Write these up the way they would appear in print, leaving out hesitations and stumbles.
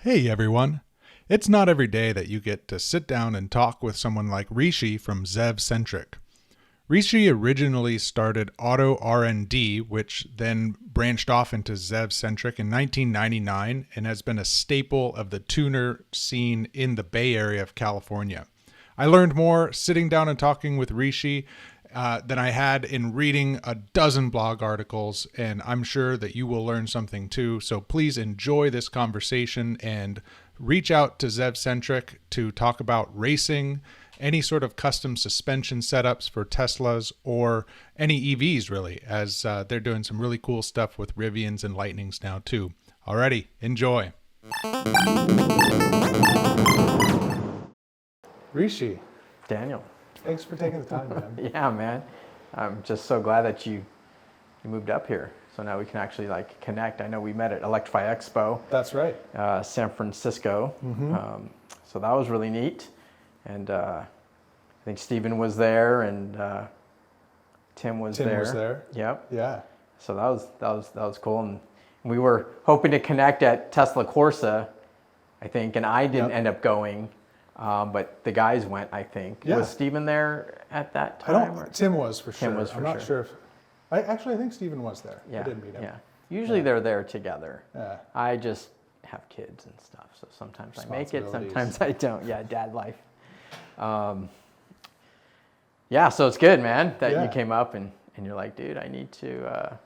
Hey everyone! It's not every day that you get to sit down and talk with someone like Rishie from ZEVcentric. Rishie originally started AutoRnD, which then branched off into ZEVcentric in 1999 and has been a staple of the tuner scene in the Bay Area of California. I learned more sitting down and talking with Rishie than I had in reading a dozen blog articles, and I'm sure that you will learn something too. So please enjoy this conversation and reach out to ZEVcentric to talk about racing, any sort of custom suspension setups for Teslas, or any EVs really, as they're doing some really cool stuff with Rivians and Lightnings now too. Alrighty, enjoy. Rishie. Daniel. Thanks for taking the time, man. Yeah, man. I'm just so glad that you moved up here. So now we can actually connect. I know we met at Electrify Expo. That's right. San Francisco. Mm-hmm. So that was really neat. And I think Steven was there and Tim was there. Tim was there. Yep. Yeah. So that was cool. And we were hoping to connect at Tesla Corsa, I think, and I didn't end up going. But the guys went, I think. Yeah. Was Steven there at that time? Tim was for sure. Tim was for I'm not sure if... I think Steven was there. Yeah. I did meet him. Yeah. Usually they're there together. Yeah. I just have kids and stuff, so sometimes I make it, sometimes I don't. Yeah, dad life. Yeah, so it's good, man, that you came up and you're like, dude, I need to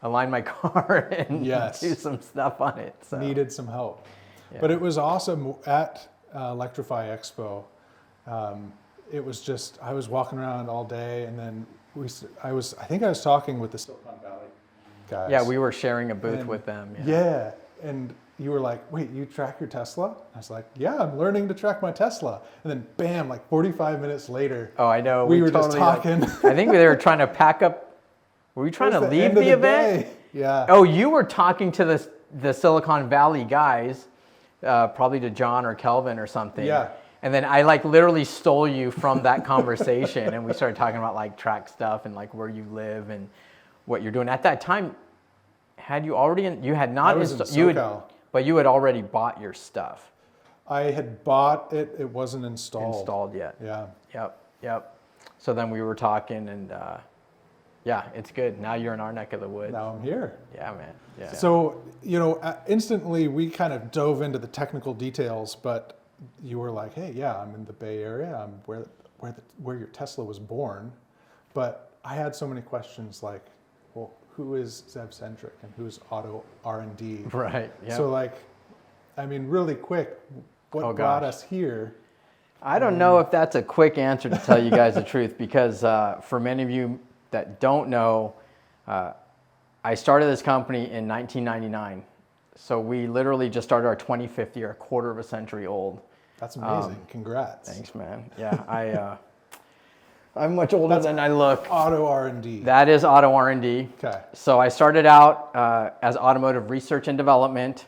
align my car and do some stuff on it. So. Needed some help. Yeah. But it was awesome at Electrify Expo. It was just, I was walking around all day, and then I think I was talking with the Silicon Valley guys. Yeah, we were sharing a booth with them. Yeah, and you were like, wait, you track your Tesla? I was like, yeah, I'm learning to track my Tesla. And then bam, like 45 minutes later. Oh, I know. We were totally just talking. I think they were trying to pack up. Were we trying to leave the event? Yeah. Oh, you were talking to the Silicon Valley guys, probably to John or Kelvin or something. Yeah. And then I literally stole you from that conversation, and we started talking about track stuff and where you live and what you're doing. At that time, had you already you had not I was in SoCal. But you had already bought your stuff. I had bought it. It wasn't installed. Installed yet. Yeah. Yep. So then we were talking, and yeah, it's good. Now you're in our neck of the woods. Now I'm here. Yeah, man. Yeah. So, instantly we kind of dove into the technical details, but you were like, hey, yeah, I'm in the Bay Area. I'm where your Tesla was born. But I had so many questions like, well, who is ZEVcentric and who's AutoRnD? Right. Yep. So really quick, what brought us here? I don't know if that's a quick answer to tell you guys the truth, because for many of you that don't know, I started this company in 1999. So we literally just started our 25th year, a quarter of a century old. That's amazing. Congrats. Thanks, man. Yeah, I'm much older than I look. AutoRnD. That is AutoRnD. Okay. So I started out as automotive research and development,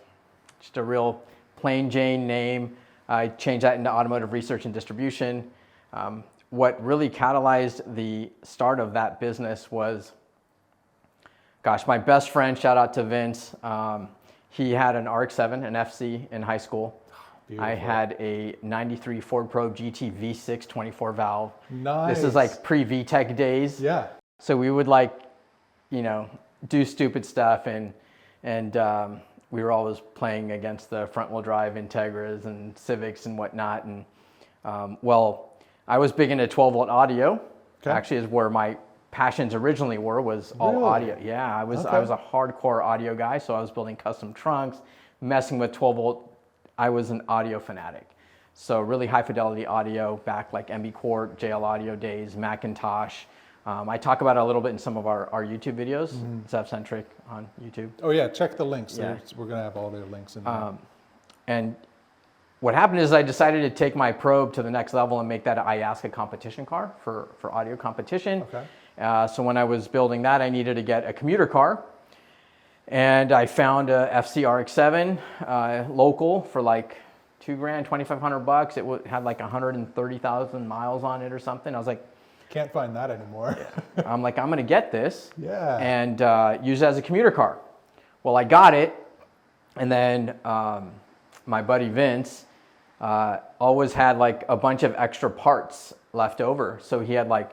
just a real plain Jane name. I changed that into automotive research and distribution. What really catalyzed the start of that business was, my best friend, shout out to Vince, he had an RX-7, an FC in high school. Beautiful. I had a 93 Ford Pro GT V6 24 valve. Nice. This is pre-VTEC days. Yeah. So we would do stupid stuff, and we were always playing against the front wheel drive Integras and Civics and whatnot. And I was big into 12 volt audio. Okay. Actually is where my passions originally was all audio. Yeah, I was a hardcore audio guy, so I was building custom trunks, messing with 12 volt. I was an audio fanatic. So really high fidelity audio back MB Quart, JL Audio days, Macintosh. I talk about it a little bit in some of our YouTube videos, ZEVcentric on YouTube. Oh yeah, check the links. Yeah. We're gonna have all their links in there. And what happened is I decided to take my probe to the next level and make that an IASCA competition car for audio competition. Okay. So when I was building that, I needed to get a commuter car. And I found a FC RX-7 local for $2,000, $2,500. It had 130,000 miles on it or something. I was like, can't find that anymore. I'm like, I'm gonna get this and use it as a commuter car. Well, I got it, and then my buddy Vince always had like a bunch of extra parts left over. So he had like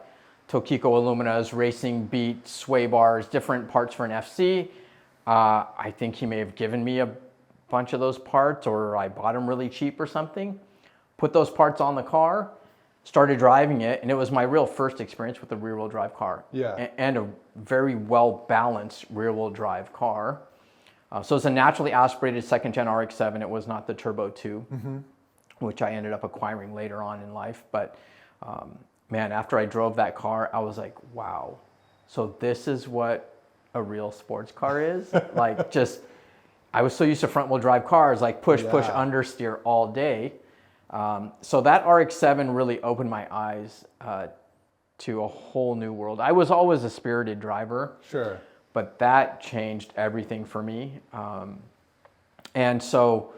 Tokiko Aluminas, Racing Beat, sway bars, different parts for an FC. I think he may have given me a bunch of those parts, or I bought them really cheap or something. Put those parts on the car, started driving it, and it was my real first experience with a rear-wheel drive car. Yeah. And a very well-balanced rear-wheel drive car. So it's a naturally aspirated second-gen RX-7. It was not the Turbo 2, which I ended up acquiring later on in life. But man, after I drove that car, I was like, wow. So this is what a real sports car is? Like, just, I was so used to front-wheel drive cars, like push, understeer all day. So that RX-7 really opened my eyes to a whole new world. I was always a spirited driver. Sure. But that changed everything for me. And so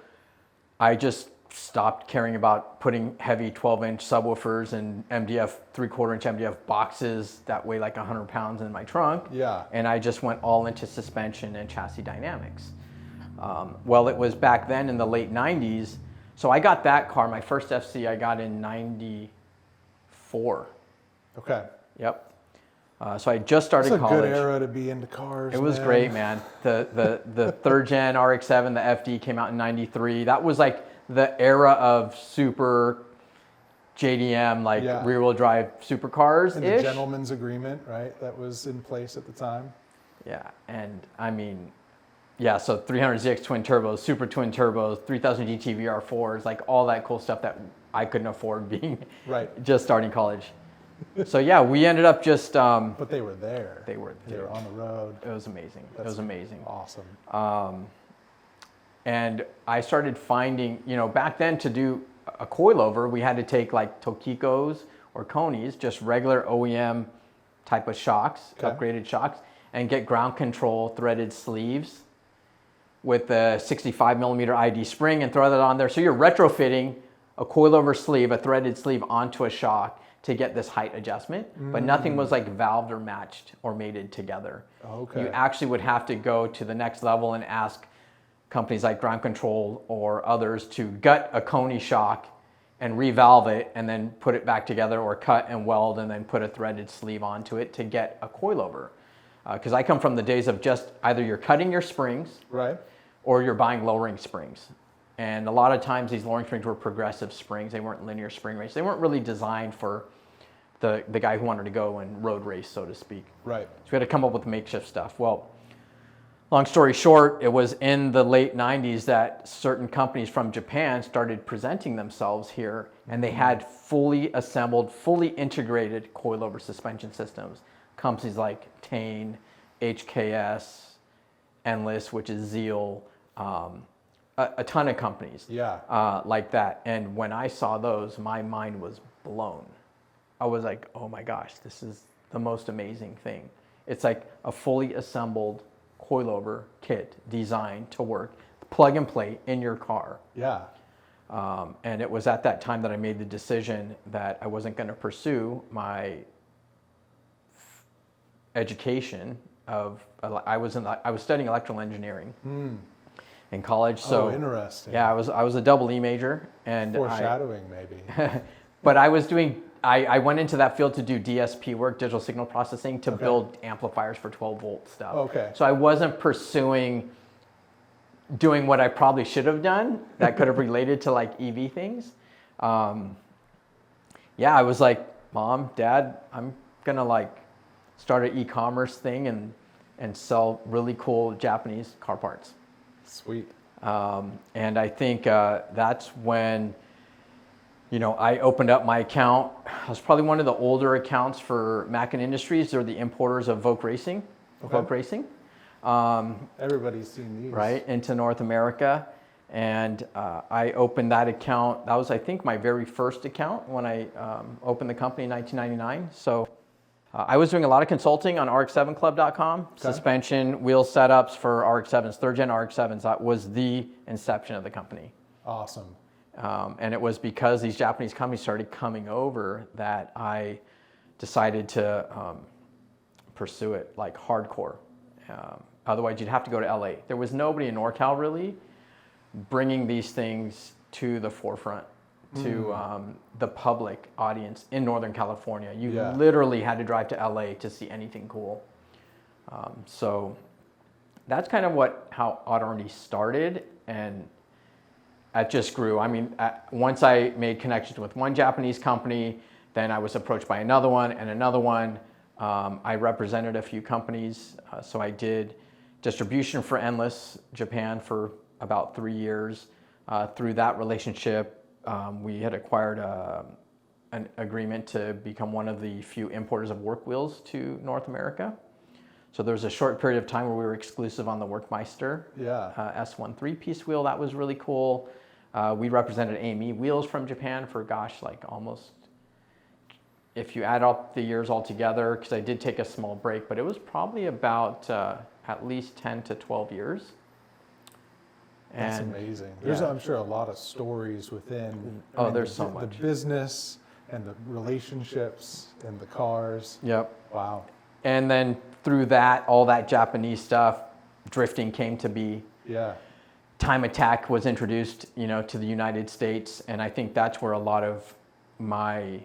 I just stopped caring about putting heavy 12-inch subwoofers and MDF, 3/4-inch MDF boxes that weigh like 100 pounds in my trunk. Yeah. And I just went all into suspension and chassis dynamics. Well, it was back then in the late 90s. So I got that car, my first FC, I got in 94. Okay. Yep. So I just started college. It's a good era to be into cars. It was great, man. The third gen RX-7, the FD came out in 93. That was like the era of super JDM, like rear-wheel drive supercars. And the gentleman's agreement, right? That was in place at the time. Yeah, and I mean, yeah, so 300ZX twin turbos, super twin turbos, 3000 GT VR4s, like all that cool stuff that I couldn't afford being just starting college. So yeah, we ended up just. But they were there. They were on the road. It was amazing. It was amazing. Awesome. And I started finding, back then to do a coilover, we had to take like Tokikos or Konis, just regular OEM type of shocks, upgraded shocks, and get ground control threaded sleeves with a 65 millimeter ID spring and throw that on there. So you're retrofitting a coilover sleeve, a threaded sleeve onto a shock to get this height adjustment, but nothing was like valved or matched or mated together. Okay. You actually would have to go to the next level and ask companies like Ground Control or others to gut a Koni shock and revalve it and then put it back together, or cut and weld and then put a threaded sleeve onto it to get a coilover. Because I come from the days of just either you're cutting your springs or you're buying lowering springs. And a lot of times these lowering springs were progressive springs. They weren't linear spring race. They weren't really designed for the guy who wanted to go and road race, so to speak. Right. So we had to come up with makeshift stuff. Well, long story short, it was in the late 90s that certain companies from Japan started presenting themselves here, and they had fully assembled, fully integrated coilover suspension systems. Companies like Tane, HKS, Endless, which is Zeal, a ton of companies like that. And when I saw those, my mind was blown. I was like, oh my gosh, this is the most amazing thing. It's like a fully assembled coilover kit designed to work, plug and play in your car. Yeah. And it was at that time that I made the decision that I wasn't going to pursue my education of, I was studying electrical engineering in college. So interesting. Yeah, I was a double E major, and foreshadowing maybe. But I was doing, I went into that field to do DSP work, digital signal processing, to build amplifiers for 12 volt stuff. Okay. So I wasn't pursuing doing what I probably should have done that could have related to like EV things. Yeah, I was like, Mom, Dad, I'm gonna like start an e-commerce thing and sell really cool Japanese car parts. Sweet. And I think that's when, I opened up my account. I was probably one of the older accounts for Mackin Industries. They're the importers of Vogue Racing. Vogue Racing. Everybody's seen these. Right, into North America. And I opened that account. That was, I think, my very first account when I opened the company in 1999. So I was doing a lot of consulting on RX7Club.com, suspension, wheel setups for RX-7s, third-gen RX-7s. That was the inception of the company. Awesome. And it was because these Japanese companies started coming over that I decided to pursue it like hardcore. Otherwise, you'd have to go to LA. There was nobody in NorCal really bringing these things to the forefront, to the public audience in Northern California. You literally had to drive to LA to see anything cool. So that's kind of how AutoRnD started, and it just grew. I mean, once I made connections with one Japanese company, then I was approached by another one and another one. I represented a few companies, so I did distribution for Endless Japan for about 3 years. Through that relationship, we had acquired an agreement to become one of the few importers of work wheels to North America. So there was a short period of time where we were exclusive on the Workmeister S1 3-piece wheel. That was really cool. We represented AME wheels from Japan for, gosh, like almost, if you add up the years all together, because I did take a small break, but it was probably about at least 10 to 12 years. That's amazing. There's, I'm sure, a lot of stories within there's so much. The business and the relationships and the cars. Yep. Wow. And then through that, all that Japanese stuff, drifting came to be. Yeah. Time Attack was introduced, to the United States, and I think that's where a lot of my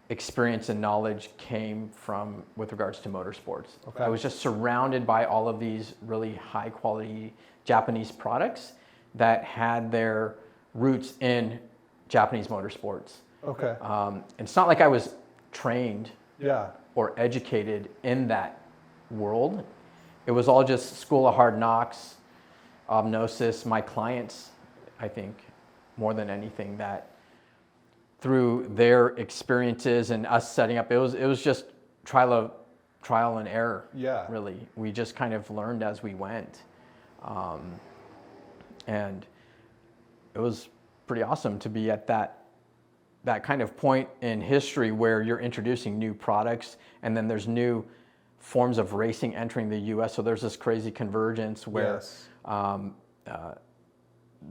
experience and knowledge came from with regards to motorsports. Okay. I was just surrounded by all of these really high quality Japanese products that had their roots in Japanese motorsports. Okay. It's not like I was trained Yeah. or educated in that world. It was all just school of hard knocks, obnosis, my clients, I think, more than anything, that through their experiences and us setting up, it was just trial and error. Yeah. Really. We just kind of learned as we went. And it was pretty awesome to be at that kind of point in history where you're introducing new products, and then there's new forms of racing entering the US. So there's this crazy convergence where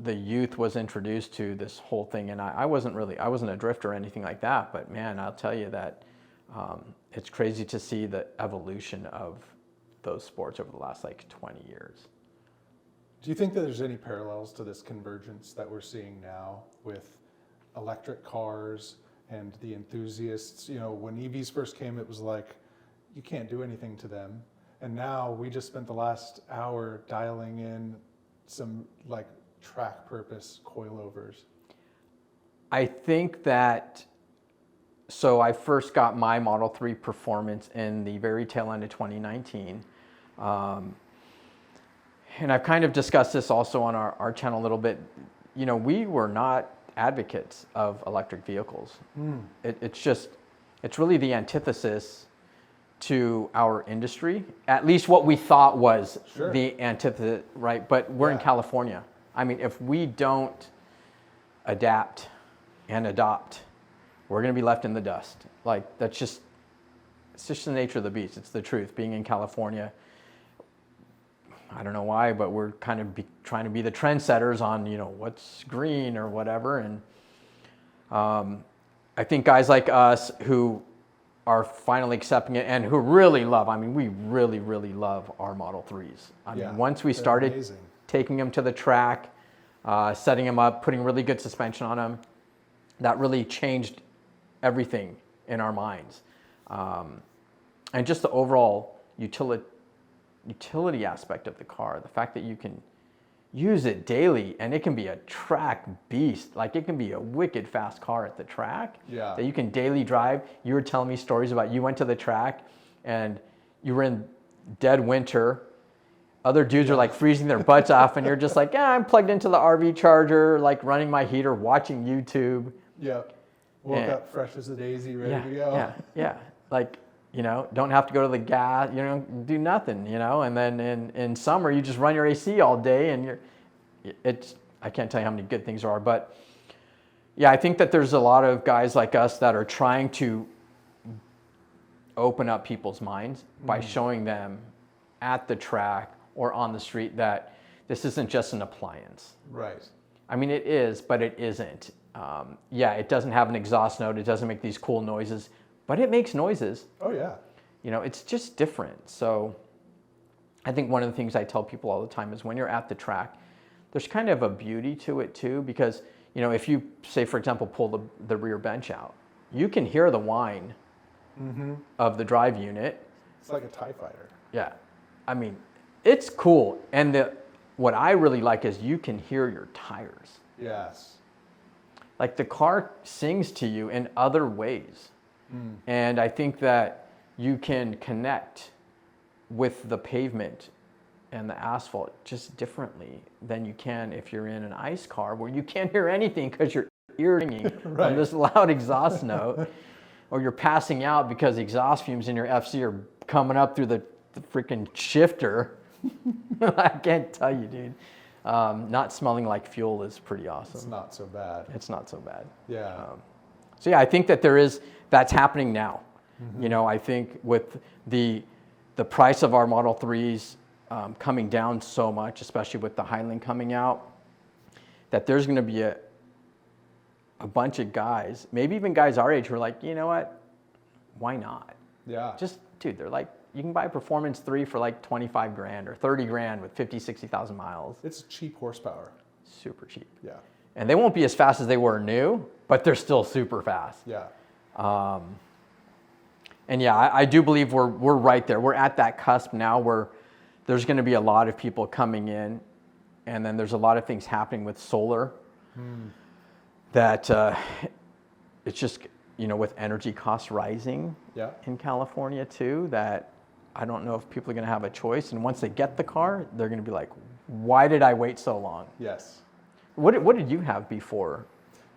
the youth was introduced to this whole thing. And I wasn't a drifter or anything like that, but man, I'll tell you that it's crazy to see the evolution of those sports over the last 20 years. Do you think that there's any parallels to this convergence that we're seeing now with electric cars and the enthusiasts? When EVs first came, it was like, you can't do anything to them. And now we just spent the last hour dialing in some track purpose coilovers. I think that, so I first got my Model 3 Performance in the very tail end of 2019. And I've kind of discussed this also on our channel a little bit. We were not advocates of electric vehicles. It's really the antithesis to our industry, at least what we thought was the antithesis, right? But we're in California. I mean, if we don't adapt and adopt, we're going to be left in the dust. It's just the nature of the beast. It's the truth. Being in California, I don't know why, but we're kind of trying to be the trendsetters on, what's green or whatever. And I think guys like us who are finally accepting it and who really love, we really, really love our Model 3s. Once we started taking them to the track, setting them up, putting really good suspension on them, that really changed everything in our minds. And just the overall utility aspect of the car, the fact that you can use it daily and it can be a track beast, it can be a wicked fast car at the track that you can daily drive. You were telling me stories about you went to the track and you were in dead winter, other dudes are freezing their butts off, and you're just I'm plugged into the RV charger, running my heater, watching YouTube. Woke up fresh as a daisy, ready to go. Don't have to go to the gas, do nothing, and then in summer you just run your AC all day, and I can't tell you how many good things there are, but I think that there's a lot of guys like us that are trying to open up people's minds by showing them at the track or on the street that this isn't just an appliance. Right. It is, but it isn't. It doesn't have an exhaust note, it doesn't make these cool noises, but it makes noises. Oh yeah. It's just different. So I think one of the things I tell people all the time is when you're at the track, there's kind of a beauty to it too, because, you know, if you say, for example, pull the rear bench out, you can hear the whine of the drive unit. It's like a TIE fighter. Yeah. I mean, it's cool. And what I really like is you can hear your tires. Yes. Like the car sings to you in other ways. And I think that you can connect with the pavement and the asphalt just differently than you can if you're in an ICE car where you can't hear anything because you're ear-ringing Right. from this loud exhaust note, or you're passing out because the exhaust fumes in your FC are coming up through the freaking shifter. I can't tell you, dude. Not smelling like fuel is pretty awesome. It's not so bad. It's not so bad. Yeah. So yeah, I think that that's happening now. You know, I think with the price of our Model 3s coming down so much, especially with the Highland coming out, that there's going to be a bunch of guys, maybe even guys our age, who are like, you know what, why not? Yeah. Just, dude, they're like, you can buy a Performance 3 for like 25 grand or 30 grand with 50, 60,000 miles. It's cheap horsepower. Super cheap. Yeah. And they won't be as fast as they were new, but they're still super fast. Yeah. And yeah, I do believe we're right there. We're at that cusp now where there's going to be a lot of people coming in, and then there's a lot of things happening with solar that it's just, you know, with energy costs rising in California too, that I don't know if people are going to have a choice. And once they get the car, they're going to be like, why did I wait so long? Yes. What did you have before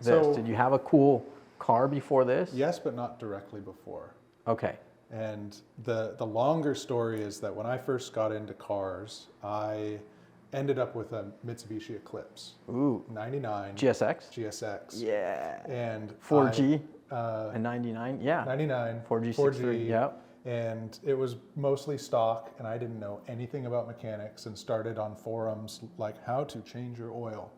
this? So, did you have a cool car before this? Yes, but not directly before. Okay. And the longer story is that when I first got into cars, I ended up with a Mitsubishi Eclipse. Ooh. 99. GSX? GSX. Yeah. And 4G? And 99? Yeah. 99. 4G, 4G. Yep. And it was mostly stock, and I didn't know anything about mechanics, and started on forums like how to change your oil.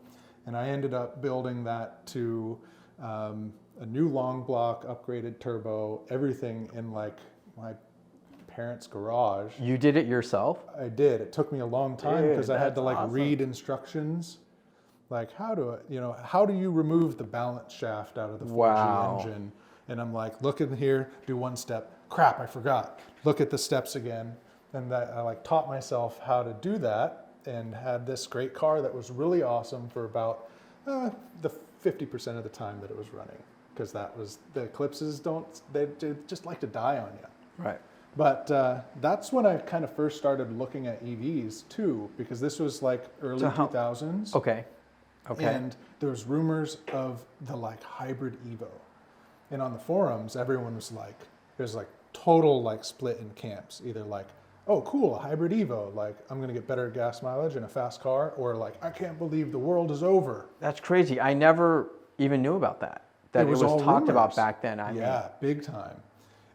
And I ended up building that to a new long block, upgraded turbo, everything in like my parents' garage. You did it yourself? I did. It took me a long time Dude, because I had to that's like awesome. read instructions. Like how do you remove the balance shaft out of the 4G Wow. engine? And I'm like, look in here, do one step. Crap, I forgot. Look at the steps again. And I like taught myself how to do that, and had this great car that was really awesome for about the 50% of the time that it was running. Because that was, the Eclipses they just like to die on you. Right. But that's when I kind of first started looking at EVs too, because this was like early 2000s. Okay. And there was rumors of the like hybrid Evo. And on the forums, everyone was like, there's like total like split in camps. Either like, oh cool, a hybrid Evo, like I'm gonna get better gas mileage in a fast car, or like, I can't believe the world is over. That's crazy. I never even knew about that. That it was all talked about rumors. back then. Yeah, big time.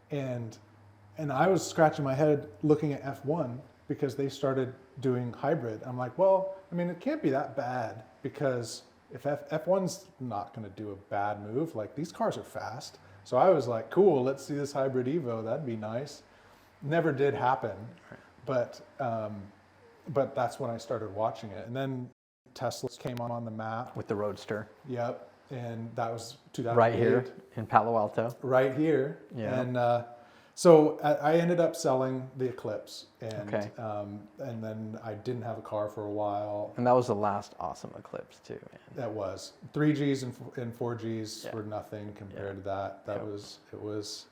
And I was scratching my head looking at F1 because they started doing hybrid. I'm like, well, I mean, it can't be that bad, because if F1's not going to do a bad move, like these cars are fast. So I was like, cool, let's see this hybrid Evo. That'd be nice. Never did happen, but that's when I started watching it. And then Tesla came on the map. With the Roadster. Yep. And that was 2008. Right here in Palo Alto. Right here. Yeah. And so I ended up selling the Eclipse, and and then I didn't have a car for a while. And that was the last awesome Eclipse too, man. That was 3Gs and 4Gs were nothing compared to that. It was.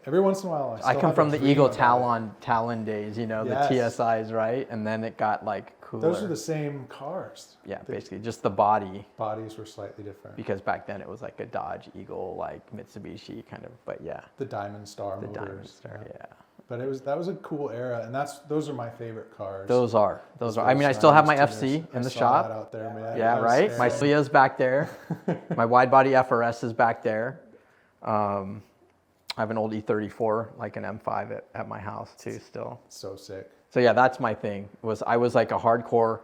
Every once in a while, I come from the Eagle Talon days, you know, Yes. the TSIs, right? And then it got like cooler. Those are the same cars. Yeah, basically just the body, Bodies were slightly different. because back then it was like a Dodge Eagle, like Mitsubishi kind of, but yeah, The Diamond Star the motors. Diamond Star, yeah. But that was a cool era, and those are my favorite cars. Those are. I mean, I still have my FC in the shop. That out there, man. Yeah, That was right? My scary. Lea's back there. My wide body FRS is back there. I have an old E34, like an M5 at my house too still. So sick. So yeah, that's my thing. I was like a hardcore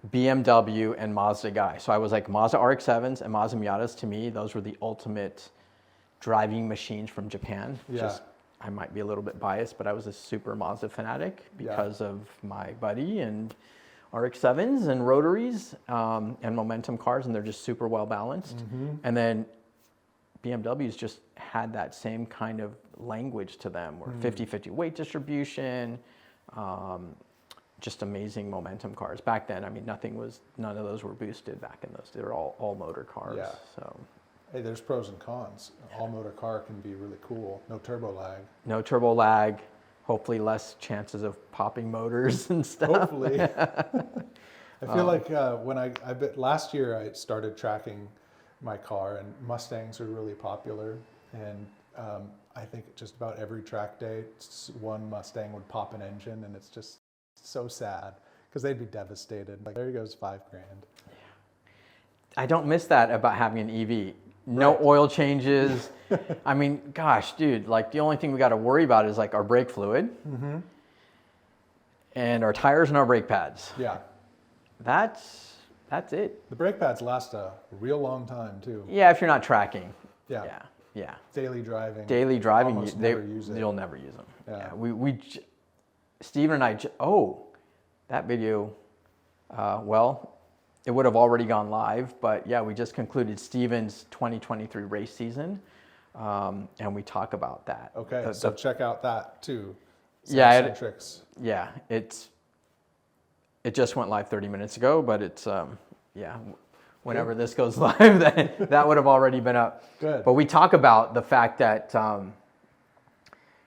BMW and Mazda guy. So I was like Mazda RX-7s and Mazda Miatas. To me, those were the ultimate driving machines from Japan. Yeah. I might be a little bit biased, but I was a super Mazda fanatic because of my buddy and RX-7s and rotaries and momentum cars, and they're just super well balanced. And then BMW's just had that same kind of language to them, where 50-50 weight distribution, just amazing momentum cars. Back then, I mean, none of those were boosted back in those. They were all motor cars. Yeah. So. Hey, there's pros and cons. All motor car can be really cool. No turbo lag. No turbo lag. Hopefully less chances of popping motors and stuff. Hopefully. I feel like last year I started tracking my car, and Mustangs are really popular. And I think just about every track day, one Mustang would pop an engine, and it's just so sad because they'd be devastated. Like, there goes $5,000. I don't miss that about having an EV. No oil changes. I mean, gosh, dude, like the only thing we got to worry about is like our brake fluid and our tires and our brake pads. Yeah. That's it. The brake pads last a real long time too. Yeah, if you're not tracking. Yeah. Yeah. Daily driving. Almost never use it. You'll never use them. Yeah. Steven and I, that video, it would have already gone live, but yeah, we just concluded Steven's 2023 race season, and we talk about that. Okay, so check out that too. EVTUNERS. Yeah, it just went live 30 minutes ago, but it's, whenever this goes live, that would have already been up. Good. But we talk about the fact that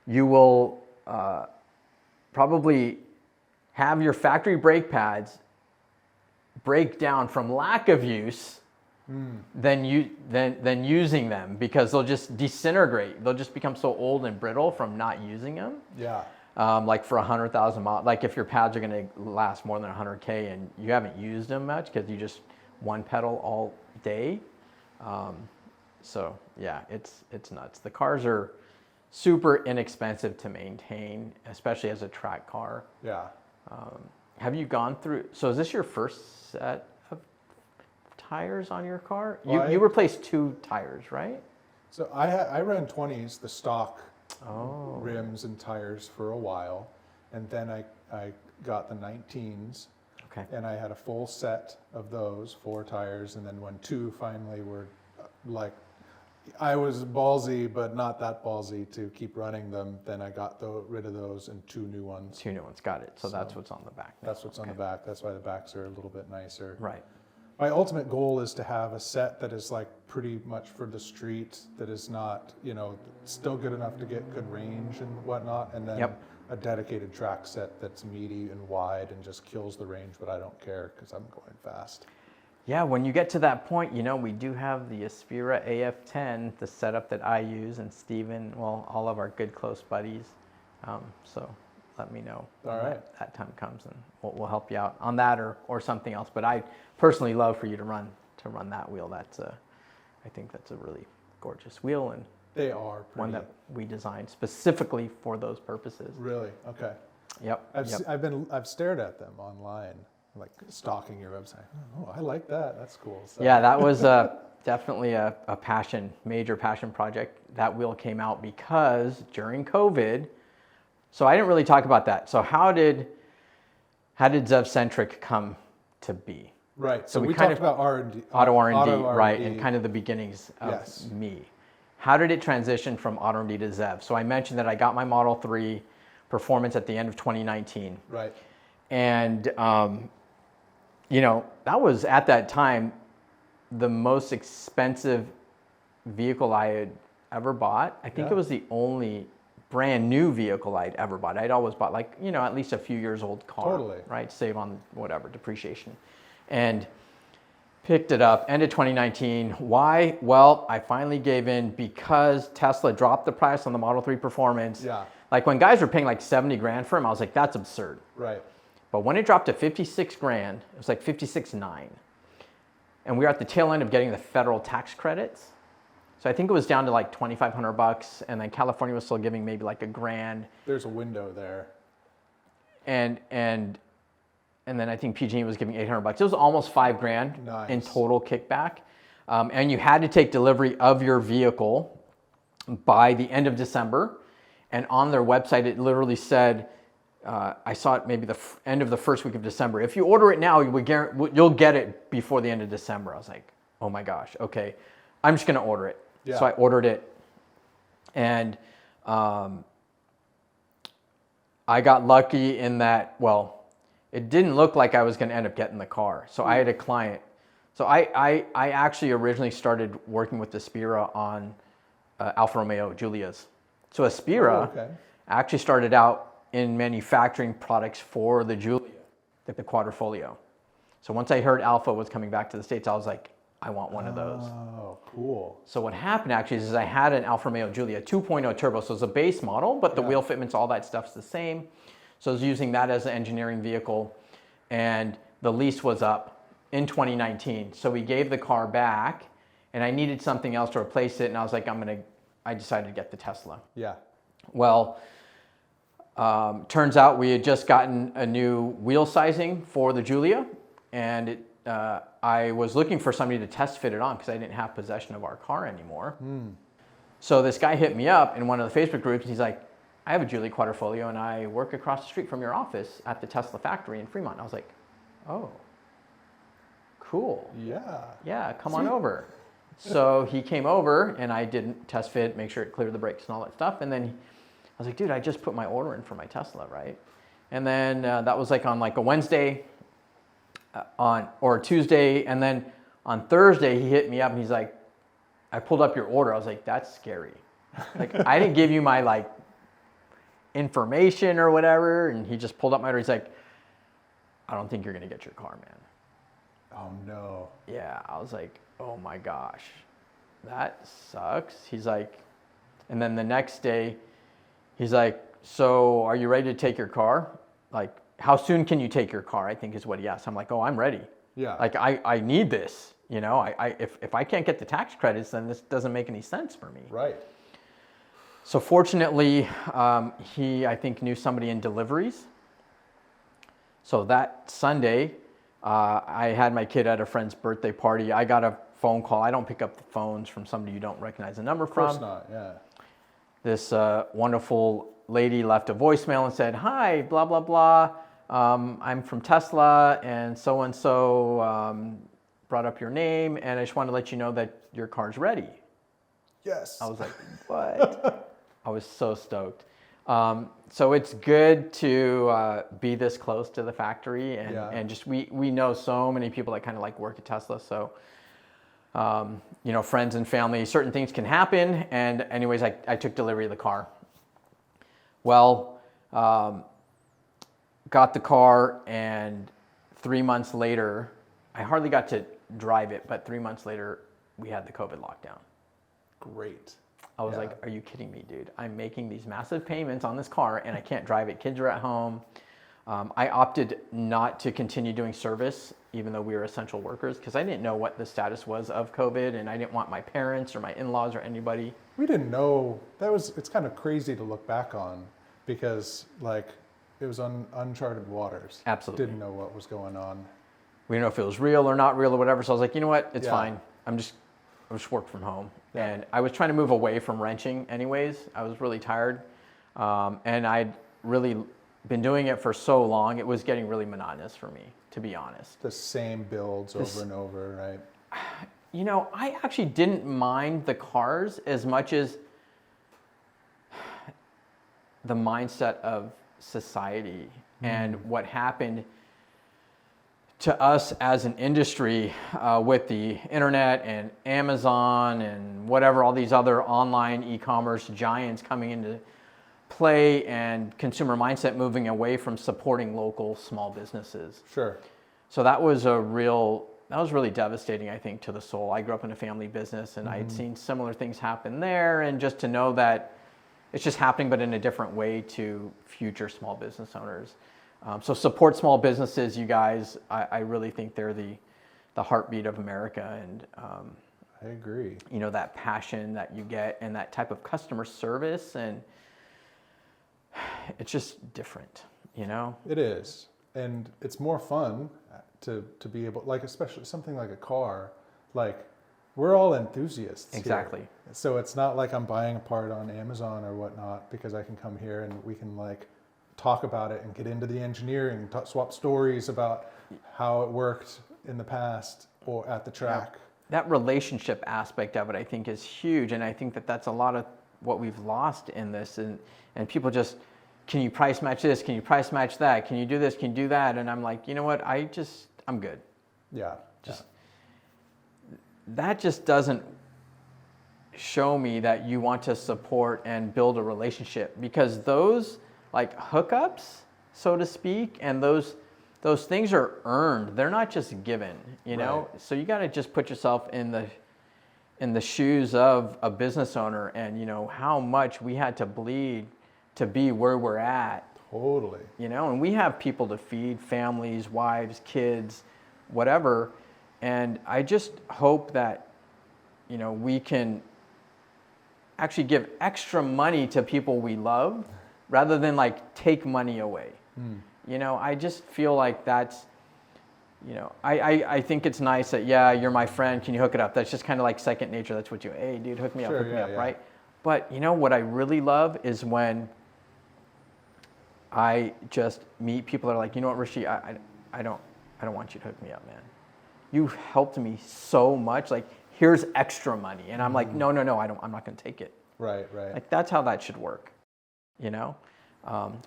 you will probably have your factory brake pads break down from lack of use than using them, because they'll just disintegrate. They'll just become so old and brittle from not using them. Yeah. Like for 100,000 miles, like if your pads are going to last more than 100K and you haven't used them much because you just one pedal all day. So yeah, it's nuts. The cars are super inexpensive to maintain, especially as a track car. Yeah. Have you gone through, so is this your first set of tires on your car? You replaced 2 tires, right? So I ran 20s, the stock rims and tires for a while. And then I got the 19s. Okay. And I had a full set of those, 4 tires. And then when 2 finally were like, I was ballsy, but not that ballsy to keep running them. Then I got rid of those and 2 new ones. 2 new ones, got it. So that's what's on the back. That's what's on the back. That's why the backs are a little bit nicer. Right. My ultimate goal is to have a set that is like pretty much for the street, that is not, still good enough to get good range and whatnot. And then a dedicated track set that's meaty and wide and just kills the range, but I don't care because I'm going fast. Yeah, when you get to that point, we do have the Aspira AF10, the setup that I use, and Steven, all of our good close buddies. So let me know when that time comes, and we'll help you out on that or something else. But I personally love for you to run that wheel. I think that's a really gorgeous wheel, and they are pretty. One that we designed specifically for those purposes. Really? Okay. Yep. I've stared at them online, like stalking your website. Oh, I like that. That's cool. So. Yeah, that was definitely a major passion project. That wheel came out because during COVID. So I didn't really talk about that. So how did ZEVcentric come to be? Right. So we talked about R&D, AutoRnD, right, and kind of the beginnings of me. How did it transition from AutoRnD to ZEV? So I mentioned that I got my Model 3 Performance at the end of 2019. Right. And that was at that time the most expensive vehicle I had ever bought. I think it was the only brand new vehicle I'd ever bought. I'd always bought at least a few years old car, right? Save on whatever depreciation, and picked it up end of 2019. Why? Well, I finally gave in because Tesla dropped the price on the Model 3 Performance. Yeah. Like when guys were paying like 70 grand for them, I was like, that's absurd. Right. But when it dropped to 56 grand, it was like 56.9. And we were at the tail end of getting the federal tax credits. So I think it was down to like $2,500, and then California was still giving maybe like $1,000. There's a window there. And then I think PG&E was giving $800. It was almost $5,000 in total kickback. And you had to take delivery of your vehicle by the end of December. And on their website, it literally said, I saw it maybe the end of the first week of December. If you order it now, you'll get it before the end of December. I was like, oh my gosh, okay, I'm just gonna order it. Yeah. So I ordered it, and I got lucky in that, well, it didn't look like I was gonna end up getting the car. So I had a client. So I actually originally started working with Aspira on Alfa Romeo Giulias. So Aspira actually started out in manufacturing products for the Giulia, the Quadrifoglio. So once I heard Alfa was coming back to the States, I was like, I want one of those. Oh, cool. So what happened actually is I had an Alfa Romeo Giulia 2.0 turbo, so it's a base model, but the wheel fitments, all that stuff's the same. So I was using that as an engineering vehicle, and the lease was up in 2019. So we gave the car back, and I needed something else to replace it, and I was like, I decided to get the Tesla. Yeah. Well, turns out we had just gotten a new wheel sizing for the Giulia, and I was looking for somebody to test fit it on because I didn't have possession of our car anymore. So this guy hit me up in one of the Facebook groups, and he's like, I have a Giulia Quadrifoglio, and I work across the street from your office at the Tesla factory in Fremont. And I was like, oh, cool. Yeah. Yeah, come on over. So he came over, and I did test fit, make sure it cleared the brakes and all that stuff. And then I was like, dude, I just put my order in for my Tesla, right? And then that was like on like a Wednesday or a Tuesday. And then on Thursday, he hit me up, and he's like, I pulled up your order. I was like, that's scary. Like, I didn't give you my like information or whatever. And he just pulled up my order. He's like, I don't think you're going to get your car, man. Oh, no. Yeah, I was like, oh my gosh, that sucks. He's like, and then the next day, he's like, so are you ready to take your car? Like, how soon can you take your car? I think is what he asked. I'm like, oh, I'm ready. Yeah. Like, I need this. You know, if I can't get the tax credits, then this doesn't make any sense for me. Right. So fortunately, he, I think, knew somebody in deliveries. So that Sunday, I had my kid at a friend's birthday party. I got a phone call. I don't pick up the phones from somebody you don't recognize the number from. Of course not, yeah. This wonderful lady left a voicemail and said, hi, blah, blah, blah. I'm from Tesla, and so brought up your name, and I just wanted to let you know that your car's ready. Yes. I was like, what? I was so stoked. So it's good to be this close to the factory, and just we know so many people that kind of like work at Tesla. So, you know, friends and family, certain things can happen. And anyways, I took delivery of the car. Well, got the car, and 3 months later, I hardly got to drive it, but 3 months later, we had the COVID lockdown. Great. I was like, are you kidding me, dude? I'm making these massive payments on this car, and I can't drive it. Kids are at home. I opted not to continue doing service, even though we were essential workers, because I didn't know what the status was of COVID, and I didn't want my parents or my in-laws or anybody. We didn't know. It's kind of crazy to look back on, because like it was uncharted waters. Absolutely. Didn't know what was going on. We didn't know if it was real or not real or whatever. So I was like, you know what? It's fine. I just work from home. Yeah. And I was trying to move away from wrenching anyways. I was really tired. And I'd really been doing it for so long, it was getting really monotonous for me, to be honest. The same builds over and over, right? You know, I actually didn't mind the cars as much as the mindset of society and what happened to us as an industry with the internet and Amazon and whatever, all these other online e-commerce giants coming into play, and consumer mindset moving away from supporting local small businesses. Sure. So that was really devastating, I think, to the soul. I grew up in a family business, and I'd seen similar things happen there, and just to know that it's just happening, but in a different way to future small business owners. So support small businesses, you guys. I really think they're the heartbeat of America, and I agree. You know, that passion that you get and that type of customer service, and it's just different, you know? It is. And it's more fun to be able, like, especially something like a car, like, we're all enthusiasts. Exactly. Here. So it's not like I'm buying a part on Amazon or whatnot, because I can come here and we can like talk about it and get into the engineering, swap stories about how it worked in the past or at the track. That relationship aspect of it, I think, is huge. And I think that that's a lot of what we've lost in this. And people just, can you price match this? Can you price match that? Can you do this? Can you do that? And I'm like, you know what? I'm good. Yeah. That just doesn't show me that you want to support and build a relationship, because those like hookups, so to speak, and those things are earned. They're not just given, you know? Right. So you got to just put yourself in the shoes of a business owner, and you know how much we had to bleed to be where we're at. Totally. You know, and we have people to feed, families, wives, kids, whatever. And I just hope that, you know, we can actually give extra money to people we love rather than like take money away. You know, I just feel like that's, you know, I think it's nice that, yeah, you're my friend, can you hook it up? That's just kind of like second nature. That's what you, hey dude, hook me up, right? But you know what I really love is when I just meet people that are like, you know what, Rishie, I don't want you to hook me up, man. You've helped me so much. Like, here's extra money. And I'm like, no, I'm not going to take it. Right. Like, that's how that should work, you know?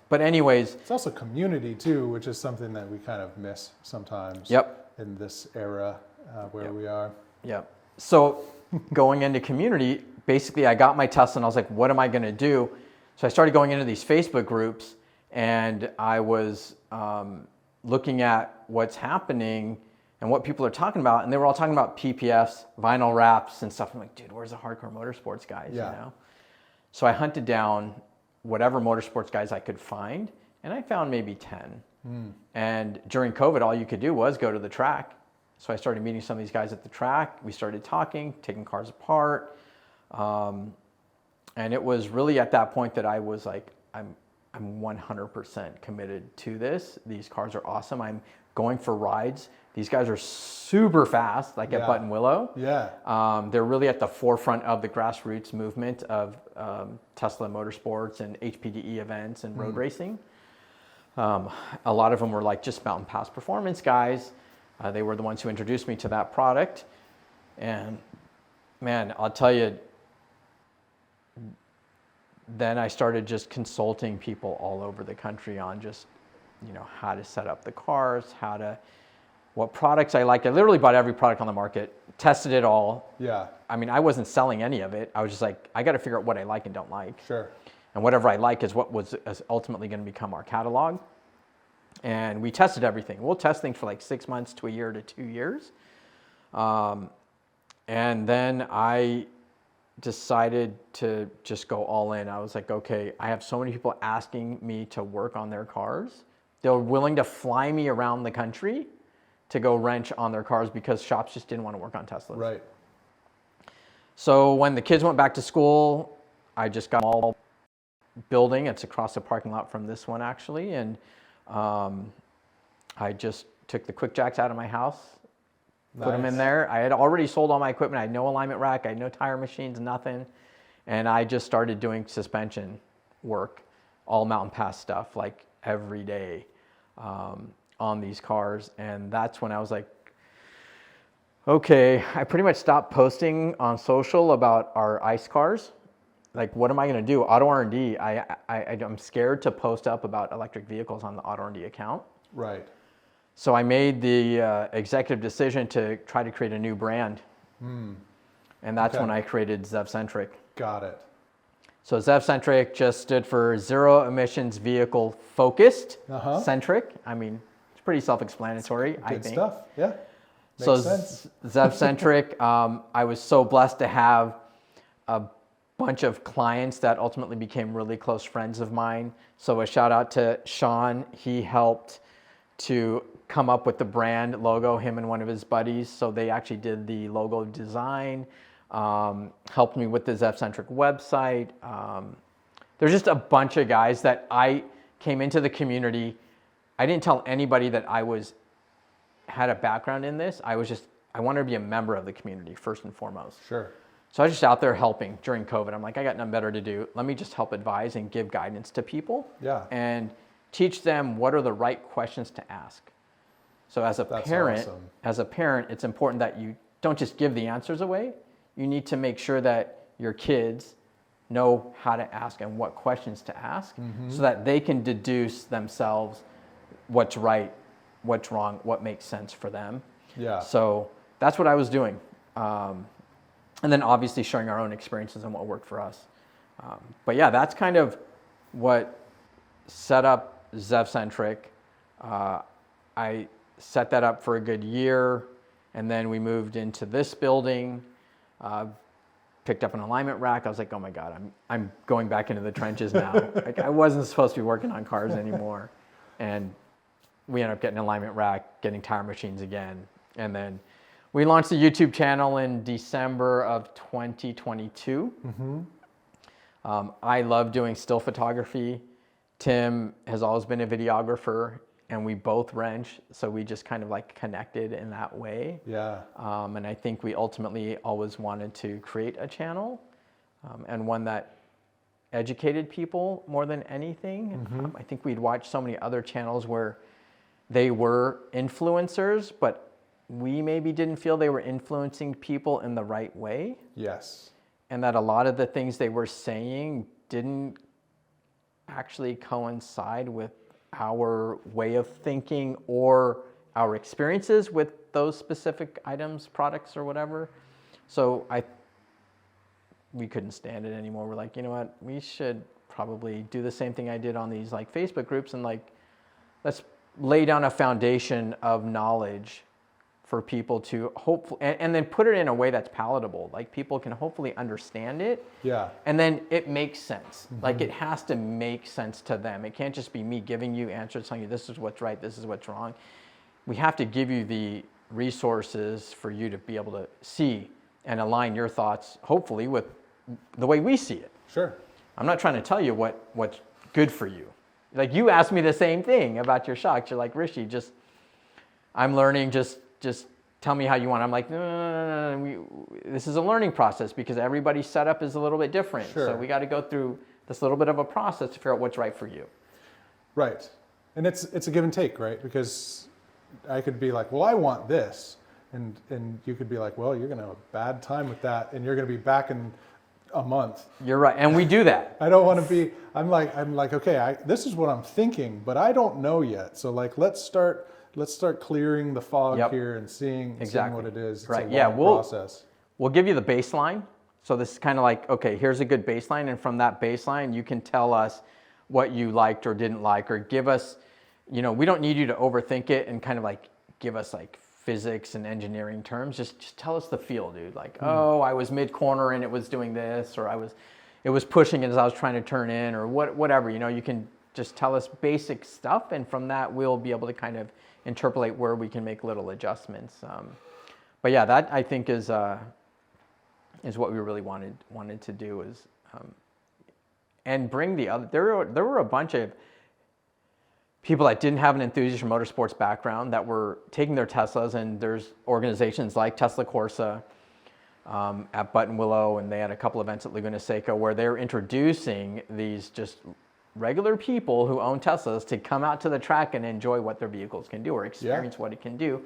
But anyways. It's also community too, which is something that we kind of miss sometimes. Yep. In this era where we are. Yep. So going into community, basically I got my Tesla and I was like, what am I going to do? So I started going into these Facebook groups, and I was looking at what's happening and what people are talking about, and they were all talking about PPFs, vinyl wraps, and stuff. I'm like, dude, where's the hardcore motorsports guys? Yeah. You know. So I hunted down whatever motorsports guys I could find, and I found maybe 10. And during COVID, all you could do was go to the track. So I started meeting some of these guys at the track. We started talking, taking cars apart, and it was really at that point that I was like, I'm 100% committed to this. These cars are awesome. I'm going for rides. These guys are super fast, like at Button Willow. Yeah. They're really at the forefront of the grassroots movement of Tesla Motorsports and HPDE events and road racing. A lot of them were like just mountain pass performance guys. They were the ones who introduced me to that product. And man, I'll tell you, then I started just consulting people all over the country on just, you know, how to set up the cars, what products I liked. I literally bought every product on the market, tested it all. Yeah. I mean, I wasn't selling any of it. I was just like, I got to figure out what I like and don't like. Sure. And whatever I like is what was ultimately going to become our catalog. And we tested everything. We'll test things for like 6 months to a year to 2 years. And then I decided to just go all in. I was like, okay, I have so many people asking me to work on their cars. They're willing to fly me around the country to go wrench on their cars because shops just didn't want to work on Teslas. Right. So when the kids went back to school, I just got them all building. It's across the parking lot from this one actually. And I just took the quick jacks out of my house, put them in there. I had already sold all my equipment. I had no alignment rack. I had no tire machines, nothing. And I just started doing suspension work, all mountain pass stuff, like every day on these cars. And that's when I was like, okay, I pretty much stopped posting on social about our ICE cars. Like, what am I going to do? AutoRnD, I'm scared to post up about electric vehicles on the AutoRnD account. Right. So I made the executive decision to try to create a new brand. And that's when I created ZEVcentric. Got it. So ZEVcentric just stood for Zero Emissions Vehicle Focused Centric. I mean, it's pretty self-explanatory, I think. Good stuff, yeah. Makes sense. ZEVcentric, I was so blessed to have a bunch of clients that ultimately became really close friends of mine. So a shout out to Sean. He helped to come up with the brand logo, him and one of his buddies. So they actually did the logo design, helped me with the ZEVcentric website. There's just a bunch of guys that I came into the community. I didn't tell anybody that I had a background in this. I wanted to be a member of the community first and foremost. Sure. So I was just out there helping during COVID. I'm like, I got nothing better to do. Let me just help advise and give guidance to people. Yeah. And teach them what are the right questions to ask. So as a That's parent, awesome. it's important that you don't just give the answers away. You need to make sure that your kids know how to ask and what questions to ask, so that they can deduce themselves what's right, what's wrong, what makes sense for them. Yeah. So that's what I was doing. And then obviously sharing our own experiences and what worked for us. But yeah, that's kind of what set up ZEVcentric. I set that up for a good year, and then we moved into this building, picked up an alignment rack. I was like, oh my God, I'm going back into the trenches now. Like, I wasn't supposed to be working on cars anymore. And we ended up getting an alignment rack, getting tire machines again. And then we launched the YouTube channel in December of 2022. I love doing still photography. Tim has always been a videographer, and we both wrench, so we just kind of like connected in that way. Yeah. And I think we ultimately always wanted to create a channel, and one that educated people more than anything. I think we'd watched so many other channels where they were influencers, but we maybe didn't feel they were influencing people in the right way. Yes. And that a lot of the things they were saying didn't actually coincide with our way of thinking or our experiences with those specific items, products, or whatever. So we couldn't stand it anymore. We're like, you know what, we should probably do the same thing I did on these like Facebook groups, and like, let's lay down a foundation of knowledge for people to hopefully, and then put it in a way that's palatable. Like, people can hopefully understand it. Yeah. And then it makes sense. Like, it has to make sense to them. It can't just be me giving you answers, telling you this is what's right, this is what's wrong. We have to give you the resources for you to be able to see and align your thoughts, hopefully, with the way we see it. Sure. I'm not trying to tell you what's good for you. Like, you asked me the same thing about your shocks. You're like, Rishie, I'm learning, just tell me how you want. I'm like, no. This is a learning process, because everybody's setup is a little bit different. Sure. So we got to go through this little bit of a process to figure out what's right for you. Right. And it's a give and take, right? Because I could be like, well, I want this. And you could be like, well, you're going to have a bad time with that, and you're going to be back in a month. You're right. And we do that. I don't want to be, I'm like, okay, this is what I'm thinking, but I don't know yet. So like, let's start clearing the fog here and seeing what it is. It's right. a long process. We'll give you the baseline. So this is kind of like, okay, here's a good baseline. And from that baseline, you can tell us what you liked or didn't like, or give us, we don't need you to overthink it and kind of like give us like physics and engineering terms. Just tell us the feel, dude. Like, oh, I was mid-corner and it was doing this, or it was pushing it as I was trying to turn in, or whatever. You can just tell us basic stuff, and from that we'll be able to kind of interpolate where we can make little adjustments. But yeah, that I think is what we really wanted to do, is and bring the other. There were a bunch of people that didn't have an enthusiast or motorsports background that were taking their Teslas, and there's organizations like Tesla Corsa at Button Willow, and they had a couple events at Laguna Seca where they're introducing these just regular people who own Teslas to come out to the track and enjoy what their vehicles can do, or experience what it can do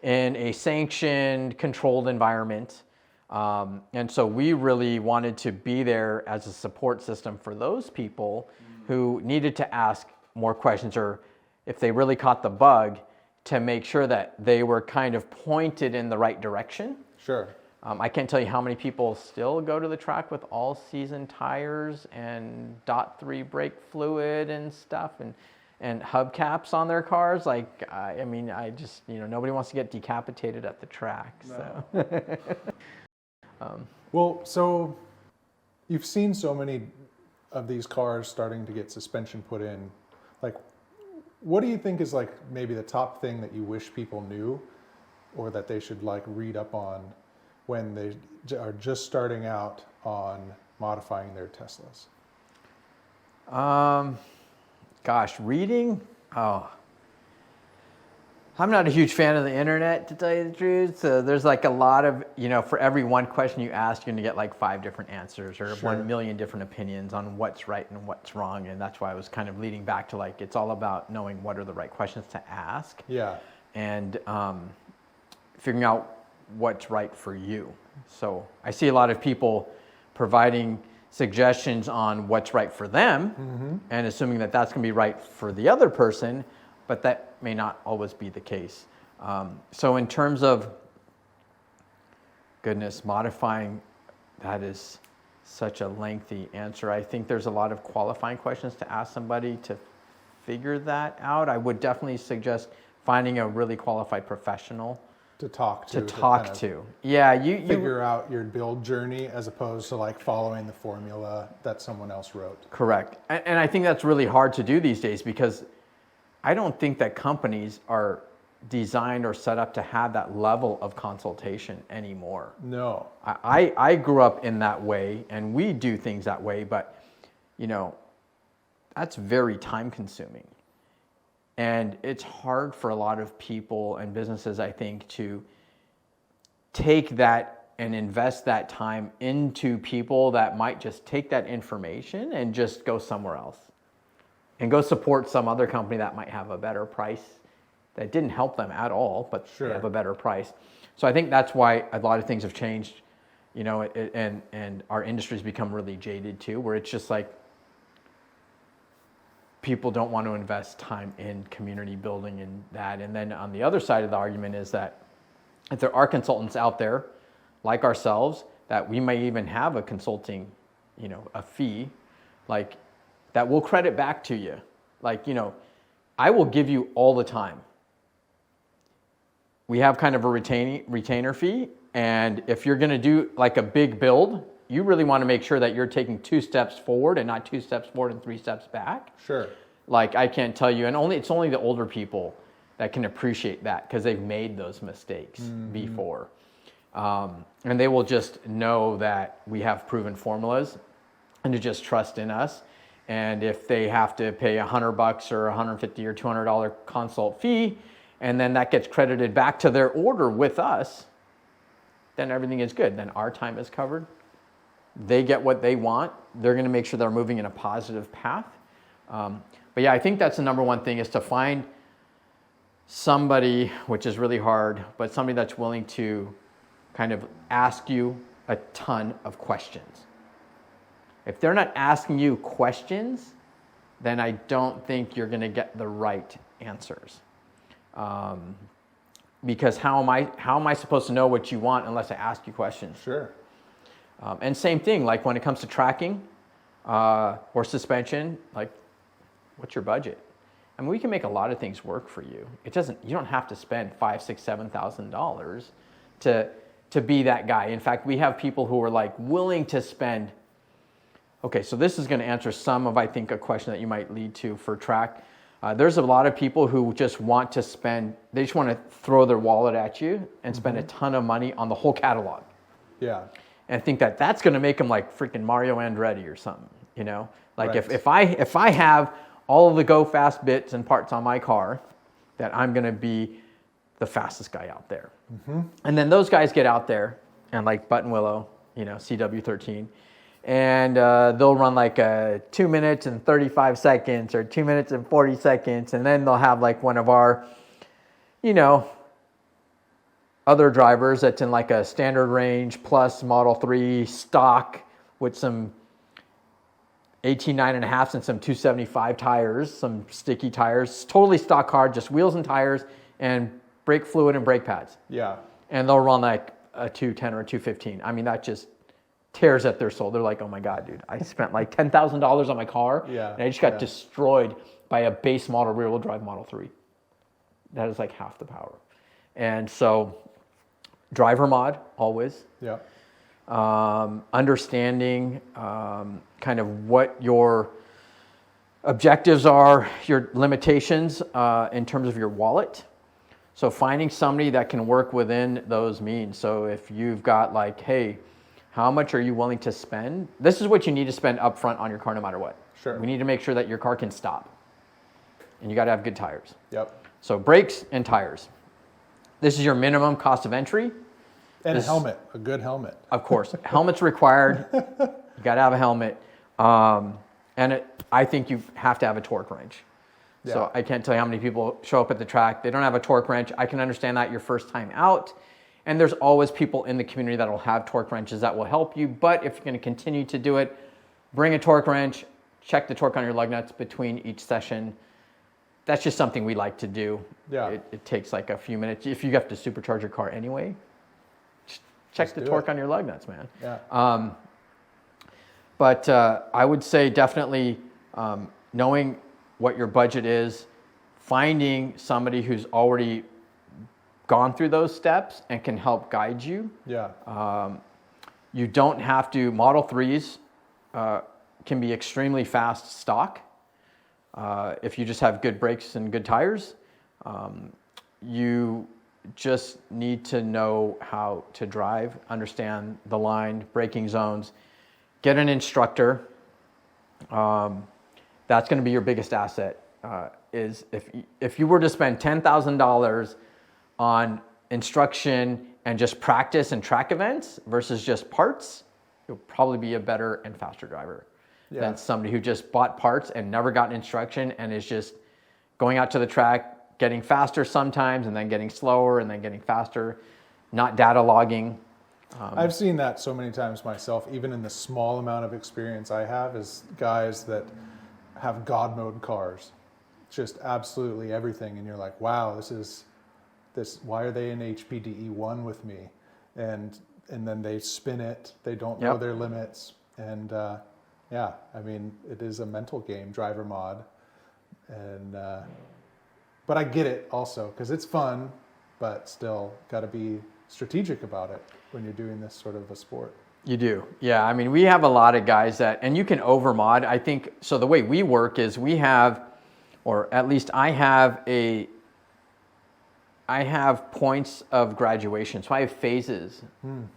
in a sanctioned, controlled environment. And so we really wanted to be there as a support system for those people who needed to ask more questions, or if they really caught the bug, to make sure that they were kind of pointed in the right direction. Sure. I can't tell you how many people still go to the track with all-season tires and DOT3 brake fluid and stuff, and hubcaps on their cars. Like, I just, nobody wants to get decapitated at the track. No. So. Well, so you've seen so many of these cars starting to get suspension put in. Like, what do you think is like maybe the top thing that you wish people knew, or that they should like read up on when they are just starting out on modifying their Teslas? Gosh, reading? Oh. I'm not a huge fan of the internet, to tell you the truth. So there's like a lot of, for every one question you ask, you're gonna get like 5 different answers or 1 million different opinions on what's right and what's wrong. And that's why I was kind of leading back to like, it's all about knowing what are the right questions to ask. Yeah. And figuring out what's right for you. So I see a lot of people providing suggestions on what's right for them and assuming that that's gonna be right for the other person, but that may not always be the case. So in terms of, modifying, that is such a lengthy answer. I think there's a lot of qualifying questions to ask somebody to figure that out. I would definitely suggest finding a really qualified professional to talk to. Yeah, you figure out your build journey as opposed to like following the formula that someone else wrote. Correct. And I think that's really hard to do these days because I don't think that companies are designed or set up to have that level of consultation anymore. No. I grew up in that way and we do things that way, but that's very time consuming. And it's hard for a lot of people and businesses, I think, to take that and invest that time into people that might just take that information and just go somewhere else and go support some other company that might have a better price that didn't help them at all, but they have a better price. So I think that's why a lot of things have changed, and our industry's become really jaded too, where it's just like people don't want to invest time in community building and that. And then on the other side of the argument is that if there are consultants out there like ourselves, that we may even have a consulting, a fee, like that will credit back to you. Like, I will give you all the time. We have kind of a retainer fee. And if you're going to do like a big build, you really want to make sure that you're taking 2 steps forward and not 2 steps forward and 3 steps back. Sure. Like I can't tell you, and it's only the older people that can appreciate that because they've made those mistakes before. And they will just know that we have proven formulas and to just trust in us. And if they have to pay $100 or $150 or $200 consult fee, and then that gets credited back to their order with us, then everything is good. Then our time is covered. They get what they want. They're going to make sure they're moving in a positive path. But yeah, I think that's the number one thing is to find somebody, which is really hard, but somebody that's willing to kind of ask you a ton of questions. If they're not asking you questions, then I don't think you're going to get the right answers. Because how am I supposed to know what you want unless I ask you questions? Sure. And same thing, like when it comes to tracking or suspension, like what's your budget? I mean, we can make a lot of things work for you. You don't have to spend $5,000, $6,000, $7,000 to be that guy. In fact, we have people who are like willing to spend. Okay, so this is going to answer some of, I think, a question that you might lead to for track. There's a lot of people who just want to they just want to throw their wallet at you and spend a ton of money on the whole catalog. Yeah. And think that that's going to make them like freaking Mario Andretti or something, Like right. if I have all of the go fast bits and parts on my car, that I'm going to be the fastest guy out there. And then those guys get out there and like Button Willow, CW13, and they'll run like 2 minutes and 35 seconds or 2 minutes and 40 seconds. And then they'll have like one of our, other drivers that's in like a standard range plus Model 3 stock with some 18.9.5s and some 275 tires, some sticky tires, totally stock car, just wheels and tires and brake fluid and brake pads. Yeah. And they'll run like a 210 or a 215. I mean, that just tears at their soul. They're like, oh my God, dude, I spent like $10,000 on my car and I just got destroyed by a base model rear wheel drive Model 3. That is like half the power. And so driver mod always. Yeah. Understanding kind of what your objectives are, your limitations in terms of your wallet. So finding somebody that can work within those means. So if you've got like, hey, how much are you willing to spend? This is what you need to spend up front on your car no matter what. Sure. We need to make sure that your car can stop. And you got to have good tires. Yep. So brakes and tires. This is your minimum cost of entry. And a helmet, a good helmet. Of course, helmet's required. You got to have a helmet. I think you have to have a torque wrench. Yeah. So I can't tell you how many people show up at the track. They don't have a torque wrench. I can understand that your first time out. And there's always people in the community that will have torque wrenches that will help you. But if you're going to continue to do it, bring a torque wrench, check the torque on your lug nuts between each session. That's just something we like to do. Yeah. It takes like a few minutes. If you have to supercharge your car anyway, check the torque on your lug nuts, man. Yeah. But I would say definitely knowing what your budget is, finding somebody who's already gone through those steps and can help guide you. Yeah. You don't have to, Model 3s can be extremely fast stock. If you just have good brakes and good tires, you just need to know how to drive, understand the line, braking zones, get an instructor. That's going to be your biggest asset. Is if you were to spend $10,000 on instruction and just practice and track events versus just parts, you'll probably be a better and faster driver than somebody who just bought parts and never got instruction and is just going out to the track, getting faster sometimes and then getting slower and then getting faster, not data logging. I've seen that so many times myself, even in the small amount of experience I have, is guys that have God mode cars, just absolutely everything. And you're like, wow, why are they in HPDE1 with me? And then they spin it, they don't know their limits. And yeah, I mean, it is a mental game, driver mod. And, but I get it also, because it's fun, but still got to be strategic about it when you're doing this sort of a sport. You do. Yeah. I mean, we have a lot of guys that, and you can over mod. I think, so the way we work is we have, or at least I have points of graduation. So I have phases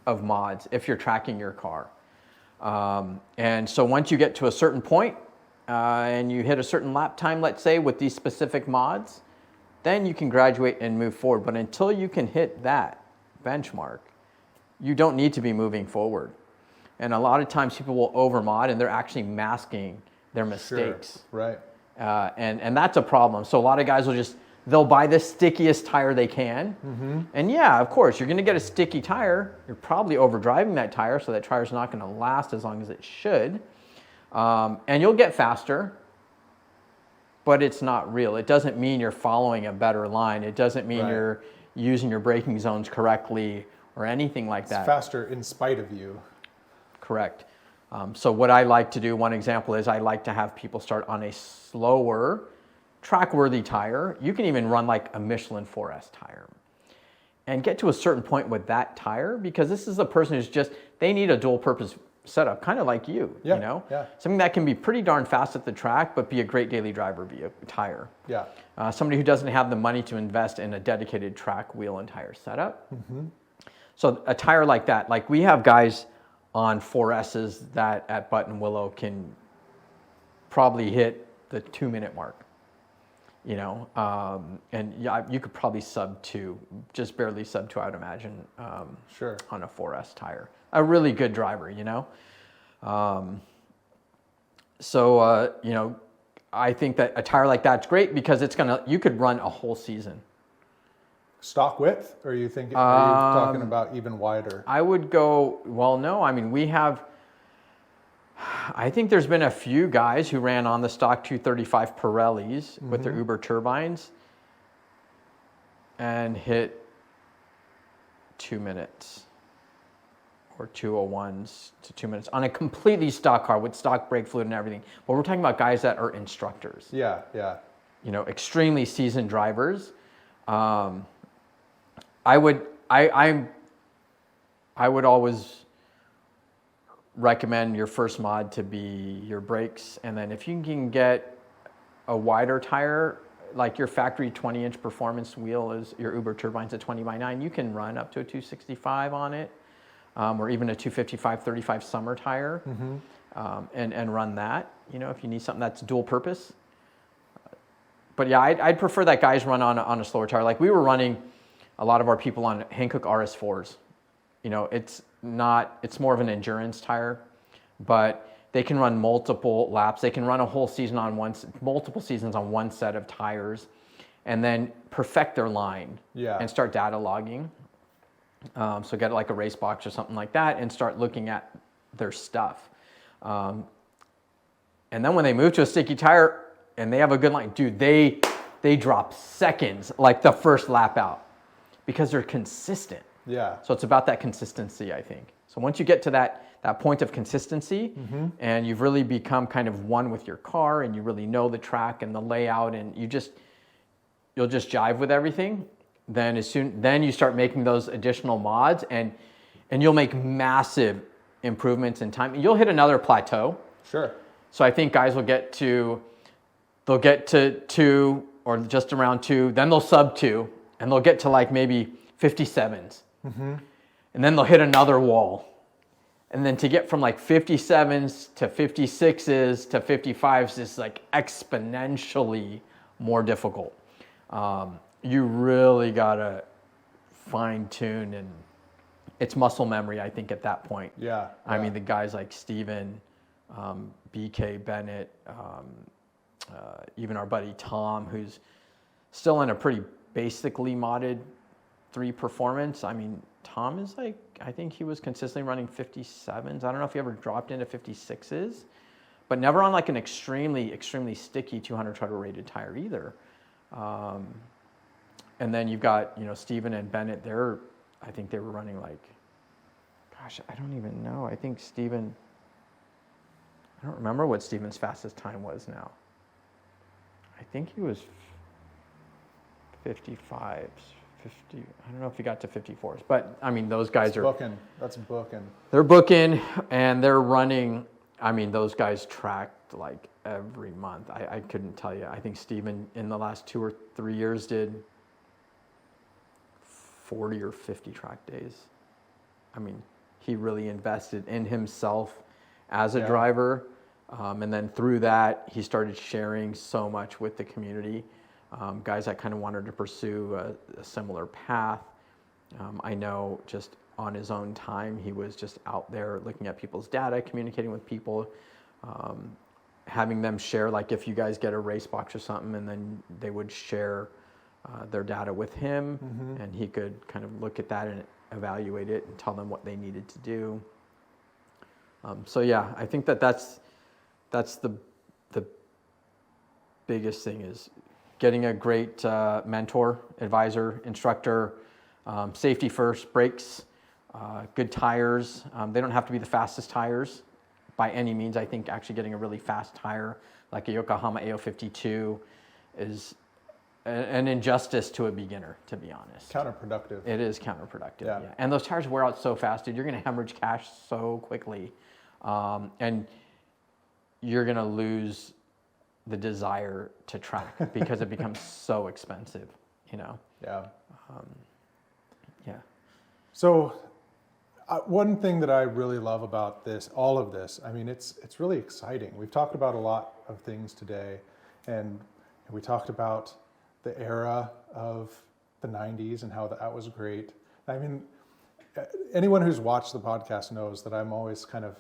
of mods if you're tracking your car. And so once you get to a certain point and you hit a certain lap time, let's say with these specific mods, then you can graduate and move forward. But until you can hit that benchmark, you don't need to be moving forward. And a lot of times people will over mod and they're actually masking their mistakes. Sure. Right. And that's a problem. So a lot of guys will they'll buy the stickiest tire they can. Mm-hmm. And yeah, of course, you're going to get a sticky tire. You're probably overdriving that tire, so that tire's not going to last as long as it should. And you'll get faster, but it's not real. It doesn't mean you're following a better line. It doesn't mean you're using your braking zones correctly or anything like that. It's faster in spite of you. Correct. So what I like to do, one example is I like to have people start on a slower, track-worthy tire. You can even run like a Michelin 4S tire and get to a certain point with that tire, because this is a person who's they need a dual-purpose setup, kind of like you, you know? Yeah. Something that can be pretty darn fast at the track, but be a great daily driver tire. Yeah. Somebody who doesn't have the money to invest in a dedicated track wheel and tire setup. Mm-hmm. So a tire like that, like we have guys on 4Ss that at Button Willow can probably hit the 2-minute mark, you know, and yeah, you could probably sub 2, just barely sub 2, I would imagine, Sure. on a 4S tire. A really good driver, you know. You know, I think that a tire like that's great because you could run a whole season. Stock width, or are you talking about even wider? I would go, well, no, I mean, I think there's been a few guys who ran on the stock 235 Pirellis with their Uber turbines and hit 2 minutes or 2:01s to 2 minutes on a completely stock car with stock brake fluid and everything. But we're talking about guys that are instructors. Yeah, yeah. You know, extremely seasoned drivers. I would always recommend your first mod to be your brakes, and then if you can get a wider tire, like your factory 20-inch performance wheel is your Uber turbine's a 20x9, you can run up to a 265 on it, or even a 255/35 summer tire, and run that. You know, if you need something that's dual purpose. But yeah, I'd prefer that guys run on a slower tire. Like we were running a lot of our people on Hankook RS4s. You know, it's more of an endurance tire, but they can run multiple laps. They can run a whole season on multiple seasons on one set of tires, and then perfect their line and start data logging. So get like a race box or something like that and start looking at their stuff. And then when they move to a sticky tire and they have a good line, dude, they drop seconds like the first lap out because they're consistent. Yeah. So it's about that consistency, I think. So once you get to that point of consistency and you've really become kind of one with your car and you really know the track and the layout and you'll just jive with everything, then you start making those additional mods and you'll make massive improvements in time. You'll hit another plateau. Sure. So I think guys will get to 2 or just around 2, then they'll sub 2 and they'll get to like maybe 57s. And then they'll hit another wall. And then to get from like 57s to 56s to 55s is like exponentially more difficult. You really gotta fine tune, and it's muscle memory, I think, at that point. Yeah. I mean, the guys like Steven, BK Bennett, even our buddy Tom, who's still in a pretty basically modded 3 performance. I mean, Tom is like, I think he was consistently running 57s. I don't know if he ever dropped into 56s, but never on like an extremely, extremely sticky 200 treadle rated tire either. And then you've got, Steven and Bennett, I think they were running like, gosh, I don't even know. I think Steven, I don't remember what Steven's fastest time was now. I think he was 55s. 50, I don't know if he got to 54s, but I mean, those guys are booking. That's booking. They're booking and they're running. I mean, those guys tracked like every month. I couldn't tell you. I think Steven in the last 2 or 3 years did 40 or 50 track days. I mean, he really invested in himself as a driver. And then through that, he started sharing so much with the community. Guys that kind of wanted to pursue a similar path. I know just on his own time, he was just out there looking at people's data, communicating with people, having them share, like if you guys get a race box or something, and then they would share their data with him, and he could kind of look at that and evaluate it and tell them what they needed to do. So yeah, I think that's the biggest thing is getting a great mentor, advisor, instructor, safety first, brakes, good tires. They don't have to be the fastest tires by any means. I think actually getting a really fast tire like a Yokohama AO52 is an injustice to a beginner, to be honest. Counterproductive. It is counterproductive, yeah. And those tires wear out so fast, dude. You're going to hemorrhage cash so quickly. And you're going to lose the desire to track because it becomes so expensive, Yeah. Yeah. So one thing that I really love about all of this, I mean, it's really exciting. We've talked about a lot of things today, and we talked about the era of the 90s and how that was great. I mean, anyone who's watched the podcast knows that I'm always kind of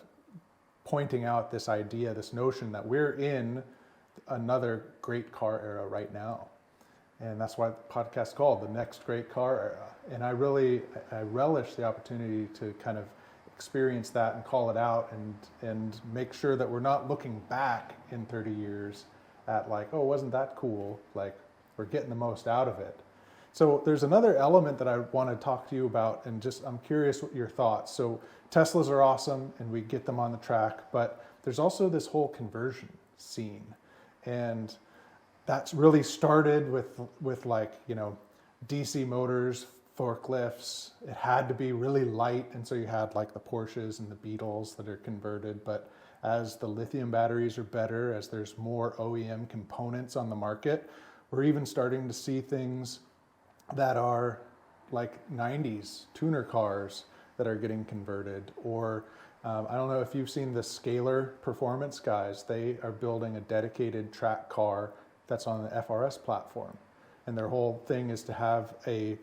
pointing out this idea, this notion that we're in another great car era right now. And that's why the podcast is called The Next Great Car Era. And I relish the opportunity to kind of experience that and call it out and make sure that we're not looking back in 30 years at like, oh, wasn't that cool? Like, we're getting the most out of it. So there's another element that I want to talk to you about, and I'm curious what your thoughts. So Teslas are awesome and we get them on the track, but there's also this whole conversion scene. And that's really started with like, DC motors, forklifts. It had to be really light, and so you had like the Porsches and the Beetles that are converted. But as the lithium batteries are better, as there's more OEM components on the market, we're even starting to see things that are like 90s tuner cars that are getting converted. Or I don't know if you've seen the Scalar Performance guys. They are building a dedicated track car that's on the FRS platform. And their whole thing is to have a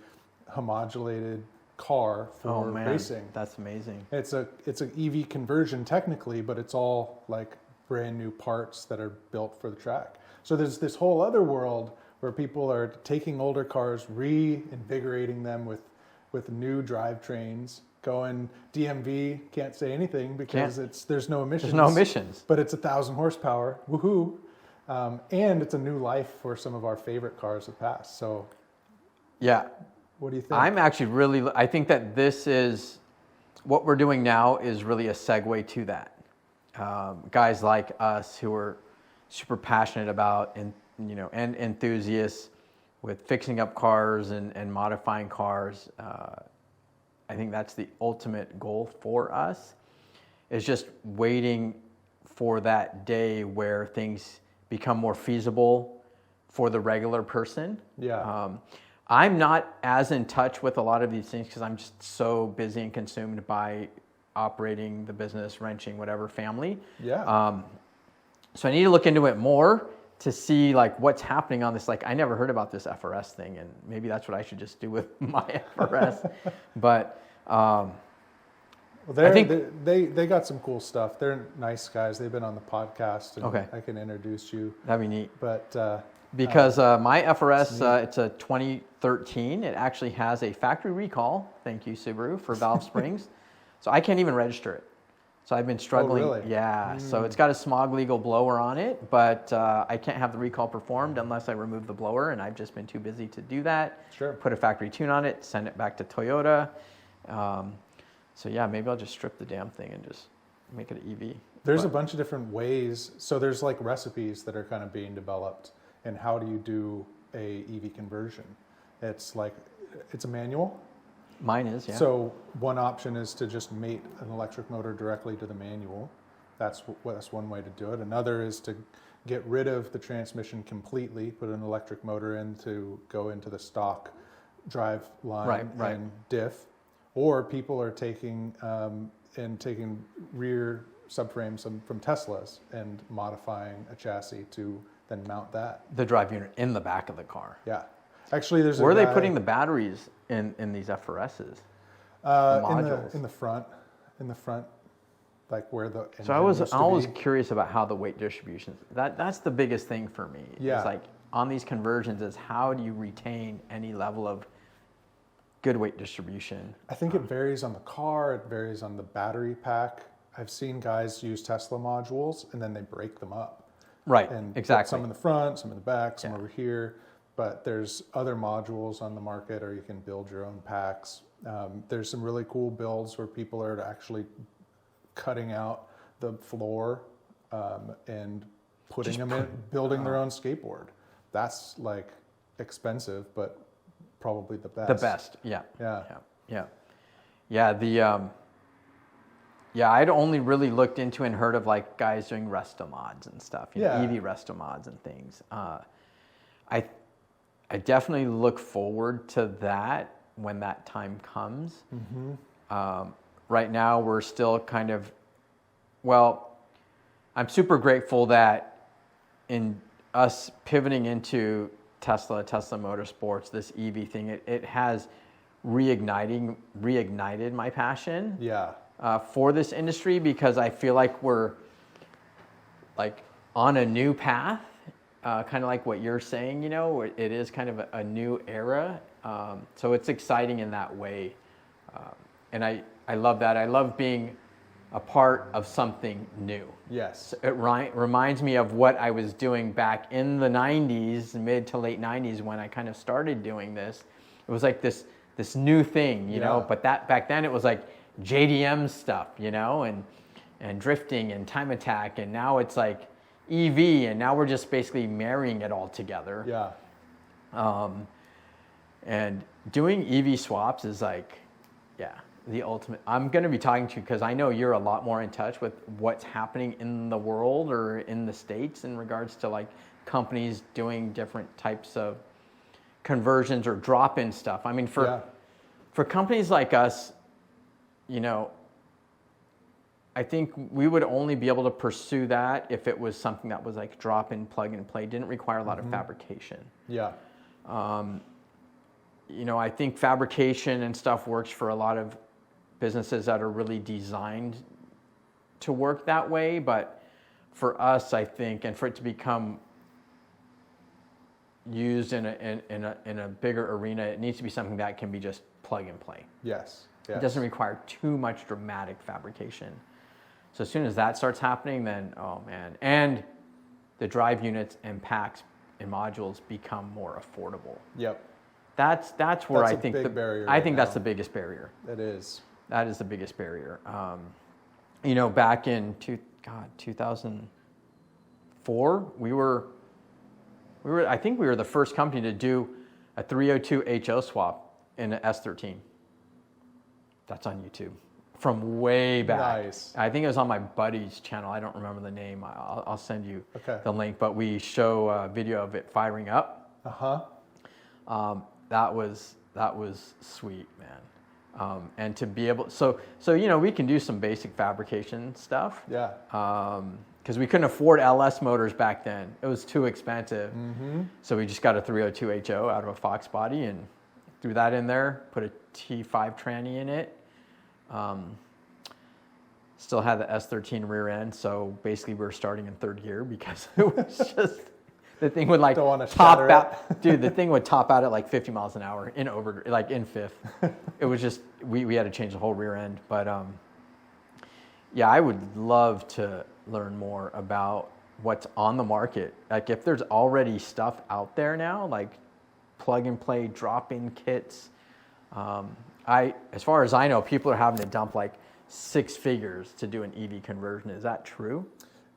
homogelated car for racing. That's amazing. It's an EV conversion technically, but it's all like brand new parts that are built for the track. So there's this whole other world where people are taking older cars, reinvigorating them with new drivetrains, going DMV, can't say anything because there's no emissions. There's no emissions. But it's 1,000 horsepower, woohoo. And it's a new life for some of our favorite cars of the past. So yeah. What do you think? I'm actually I think that this is, what we're doing now is really a segue to that. Guys like us who are super passionate about and enthusiasts with fixing up cars and modifying cars. I think that's the ultimate goal for us, is just waiting for that day where things become more feasible for the regular person. Yeah. I'm not as in touch with a lot of these things because I'm just so busy and consumed by operating the business, wrenching, whatever, family. Yeah. So I need to look into it more to see like what's happening on this. Like I never heard about this FRS thing, and maybe that's what I should just do with my FRS. But well, I think they got some cool stuff. They're nice guys. They've been on the podcast, and okay. I can introduce you. That'd be neat. But because my FRS, it's a 2013. It actually has a factory recall. Thank you, Subaru, for valve springs. So I can't even register it. So I've been struggling. Oh, really? Yeah. So it's got a smog legal blower on it, but I can't have the recall performed unless I remove the blower, and I've just been too busy to do that. Sure. Put a factory tune on it, send it back to Toyota. So yeah, maybe I'll just strip the damn thing and just make it an EV. There's a bunch of different ways. So there's like recipes that are kind of being developed, and how do you do a EV conversion? It's like, it's a manual. Mine is, yeah. So one option is to just mate an electric motor directly to the manual. That's one way to do it. Another is to get rid of the transmission completely, put an electric motor in to go into the stock drive line and diff. Or people are taking rear subframes from Teslas and modifying a chassis to then mount that. The drive unit in the back of the car. Yeah. Actually, there's Where are they putting the batteries in these FRSs? Modules? In the front, like where the engine So I was used to always be. curious about how the weight distribution. That's the biggest thing for me. Yeah. It's like on these conversions is how do you retain any level of good weight distribution? I think it varies on the car. It varies on the battery pack. I've seen guys use Tesla modules and then they break them up. Right. And exactly. put some in the front, some in the back, some over here. But there's other modules on the market, or you can build your own packs. There's some really cool builds where people are actually cutting out the floor and putting them in, building their own skateboard. That's like expensive, but probably the best. The best, yeah. Yeah. Yeah, I'd only really looked into and heard of like guys doing resto mods and stuff, EV resto mods and things. I definitely look forward to that when that time comes. Mm-hmm. Right now, we're still kind of, I'm super grateful that in us pivoting into Tesla Motorsports, this EV thing, it has reignited my passion for this industry, because I feel like we're like on a new path. Kind of like what you're saying, it is kind of a new era. So it's exciting in that way. And I love that. I love being a part of something new. Yes. It reminds me of what I was doing back in the 90s, mid to late 90s, when I kind of started doing this. It was like this new thing, you know, but that back then it was like JDM stuff, and drifting and time attack. And now it's like EV, and now we're just basically marrying it all together. Yeah. And doing EV swaps is like, the ultimate. I'm going to be talking to you because I know you're a lot more in touch with what's happening in the world or in the States in regards to like companies doing different types of conversions or drop-in stuff. I mean, for companies like us, I I think we would only be able to pursue that if it was something that was like drop in, plug and play, didn't require a lot of fabrication. Yeah. You know, I think fabrication and stuff works for a lot of businesses that are really designed to work that way. But for us, I think, and for it to become used in a bigger arena, it needs to be something that can be just plug and play. Yes. It doesn't require too much dramatic fabrication. So as soon as that starts happening, then, oh man. And the drive units and packs and modules become more affordable. Yep. That's where That's I a think big barrier I right think now. that's the biggest barrier. It is. That is the biggest barrier. You know, back in 2004, we were I think we were the first company to do a 302 HO swap in an S13. That's on YouTube from way back. Nice. I think it was on my buddy's channel. I don't remember the name. I'll send you Okay. the link. But we show a video of it firing up. That was sweet, man. And to be able, so you know, we can do some basic fabrication stuff. Yeah. Because we couldn't afford LS motors back then. It was too expensive. So we just got a 302 HO out of a Fox body and threw that in there, put a T5 tranny in it. Still had the S13 rear end, so basically we were starting in third gear because it was just, the thing would like Don't wanna top shatter out. Dude, the thing would top out at like 50 miles an hour in fifth. It was just, we had to change the whole rear end. But yeah, I would love to learn more about what's on the market. Like if there's already stuff out there now, like plug and play drop-in kits. As far as I know, people are having to dump like 6 figures to do an EV conversion. Is that true?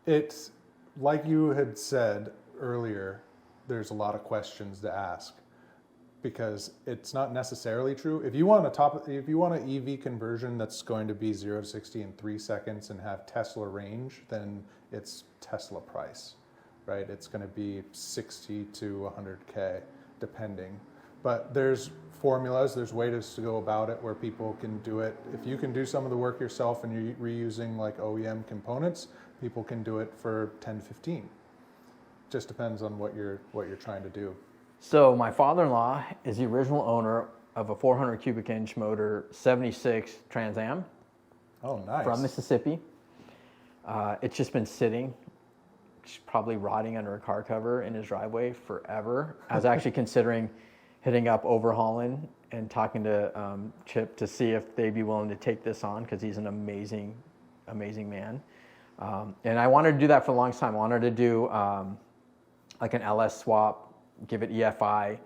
It's like you had said earlier, there's a lot of questions to ask because it's not necessarily true. If you want an EV conversion that's going to be 0 to 60 in 3 seconds and have Tesla range, then it's Tesla price, right? It's going to be 60 to 100K depending. But there's formulas, there's ways to go about it where people can do it. If you can do some of the work yourself and you're reusing like OEM components, people can do it for 10 to 15. Just depends on what you're trying to do. So my father-in-law is the original owner of a 400 cubic inch motor 76 Trans Am. Oh, nice. From Mississippi. It's just been sitting, probably rotting under a car cover in his driveway forever. I was actually considering hitting up Overhauling and talking to Chip to see if they'd be willing to take this on because he's an amazing, amazing man. And I wanted to do that for the longest time. I wanted to do like an LS swap, give it EFI,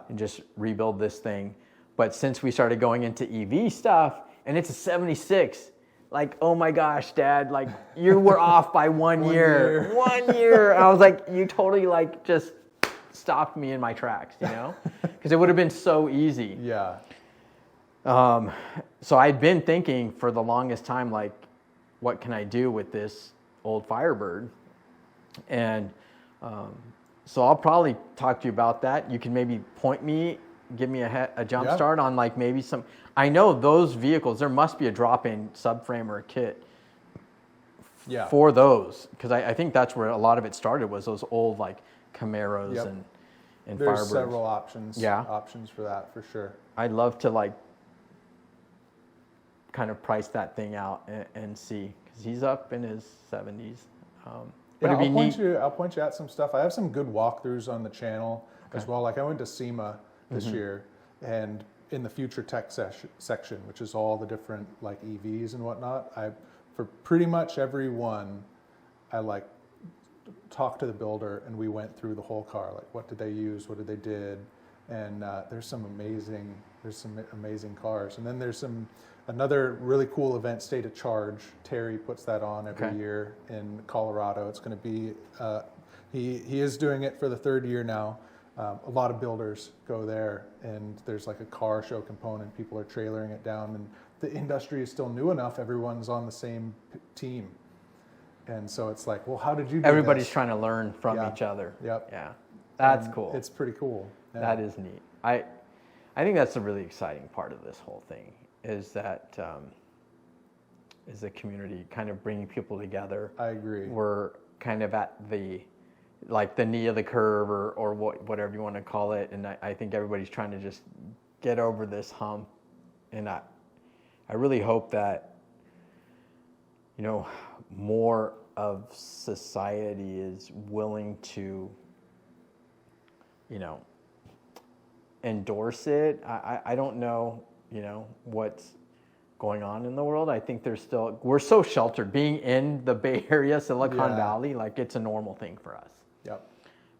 and just rebuild this thing. But since we started going into EV stuff, and it's a 76, like, oh my gosh, Dad, like you were off by 1 year. 1 year. I was like, you totally like just stopped me in my tracks, you know? Because it would have been so easy. Yeah. So I'd been thinking for the longest time, like, what can I do with this old Firebird? And so I'll probably talk to you about that. You can maybe point me, give me a jump start on like maybe some, I know those vehicles, there must be a drop-in subframe or a kit for those. Because I think that's where a lot of it started, was those old like Camaros and There's Firebirds. several options for that, for sure. I'd love to like kind of price that thing out and see, because he's up in his 70s. But I'll point you at some stuff. I have some good walkthroughs on the channel as well. Like I went to SEMA this year, and in the future tech section, which is all the different like EVs and whatnot, for pretty much every one, I like talked to the builder and we went through the whole car. Like what did they use? What did they did? And there's some amazing cars. And then there's another really cool event, State of Charge. Terry puts that on every year in Colorado. It's going to be, he is doing it for the 3rd year now. A lot of builders go there, and there's like a car show component. People are trailering it down, and the industry is still new enough. Everyone's on the same team. And so it's like, well, how did you do Everybody's this? trying to learn from each other. Yep. Yeah. That's And cool. It's pretty cool. Yeah. That is neat. I think that's the really exciting part of this whole thing, is that as a community, kind of bringing people together. I agree. We're kind of at the knee of the curve, or whatever you want to call it, and I think everybody's trying to just get over this hump, and I really hope that, you know, more of society is willing to, you know, endorse it. I don't know, you know, what's going on in the world. I think we're so sheltered. Being in the Bay Area, Silicon Valley, like, it's a normal thing for us. Yep.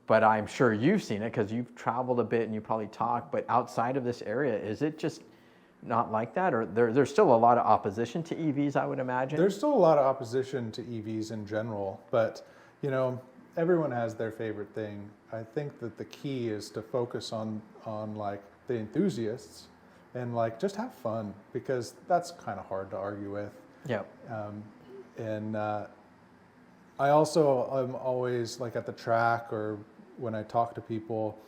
But I'm sure you've seen it because you've traveled a bit and you probably talk, but outside of this area, is it just not like that? Or there's still a lot of opposition to EVs, I would imagine? There's still a lot of opposition to EVs in general, but, you know, everyone has their favorite thing. I think that the key is to focus on like the enthusiasts and like just have fun, because that's kind of hard to argue with. Yep. I also am always like at the track, or when I talk to people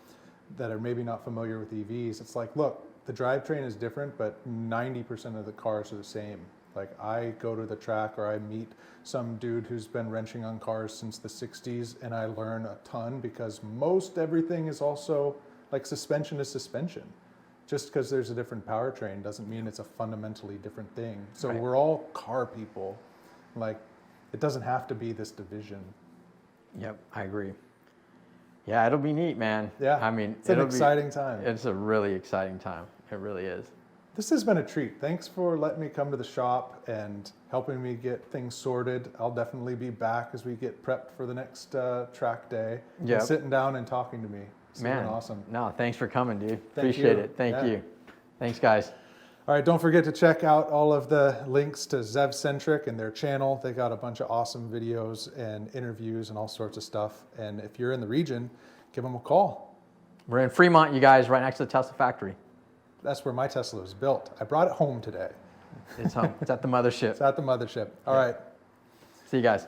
that are maybe not familiar with EVs, it's like, look, the drivetrain is different, but 90% of the cars are the same. Like, I go to the track or I meet some dude who's been wrenching on cars since the 60s, and I learn a ton, because most everything is also like suspension is suspension. Just because there's a different powertrain doesn't mean it's a fundamentally different thing. So Right. We're all car people. Like, it doesn't have to be this division. Yep, I agree. Yeah, it'll be neat, man. Yeah, I mean, it's an exciting time. It's a really exciting time. It really is. This has been a treat. Thanks for letting me come to the shop and helping me get things sorted. I'll definitely be back as we get prepped for the next track day. Yep. And sitting down and talking to me. It's been Man, awesome. No, thanks for coming, dude. Thank Appreciate you. it. Thank Yeah. you. Thanks, guys. All right, don't forget to check out all of the links to ZEVcentric and their channel. They got a bunch of awesome videos and interviews and all sorts of stuff. And if you're in the region, give them a call. We're in Fremont, you guys, right next to the Tesla factory. That's where my Tesla was built. I brought it home today. It's home. It's at the mothership. It's at the mothership. All right. See you guys.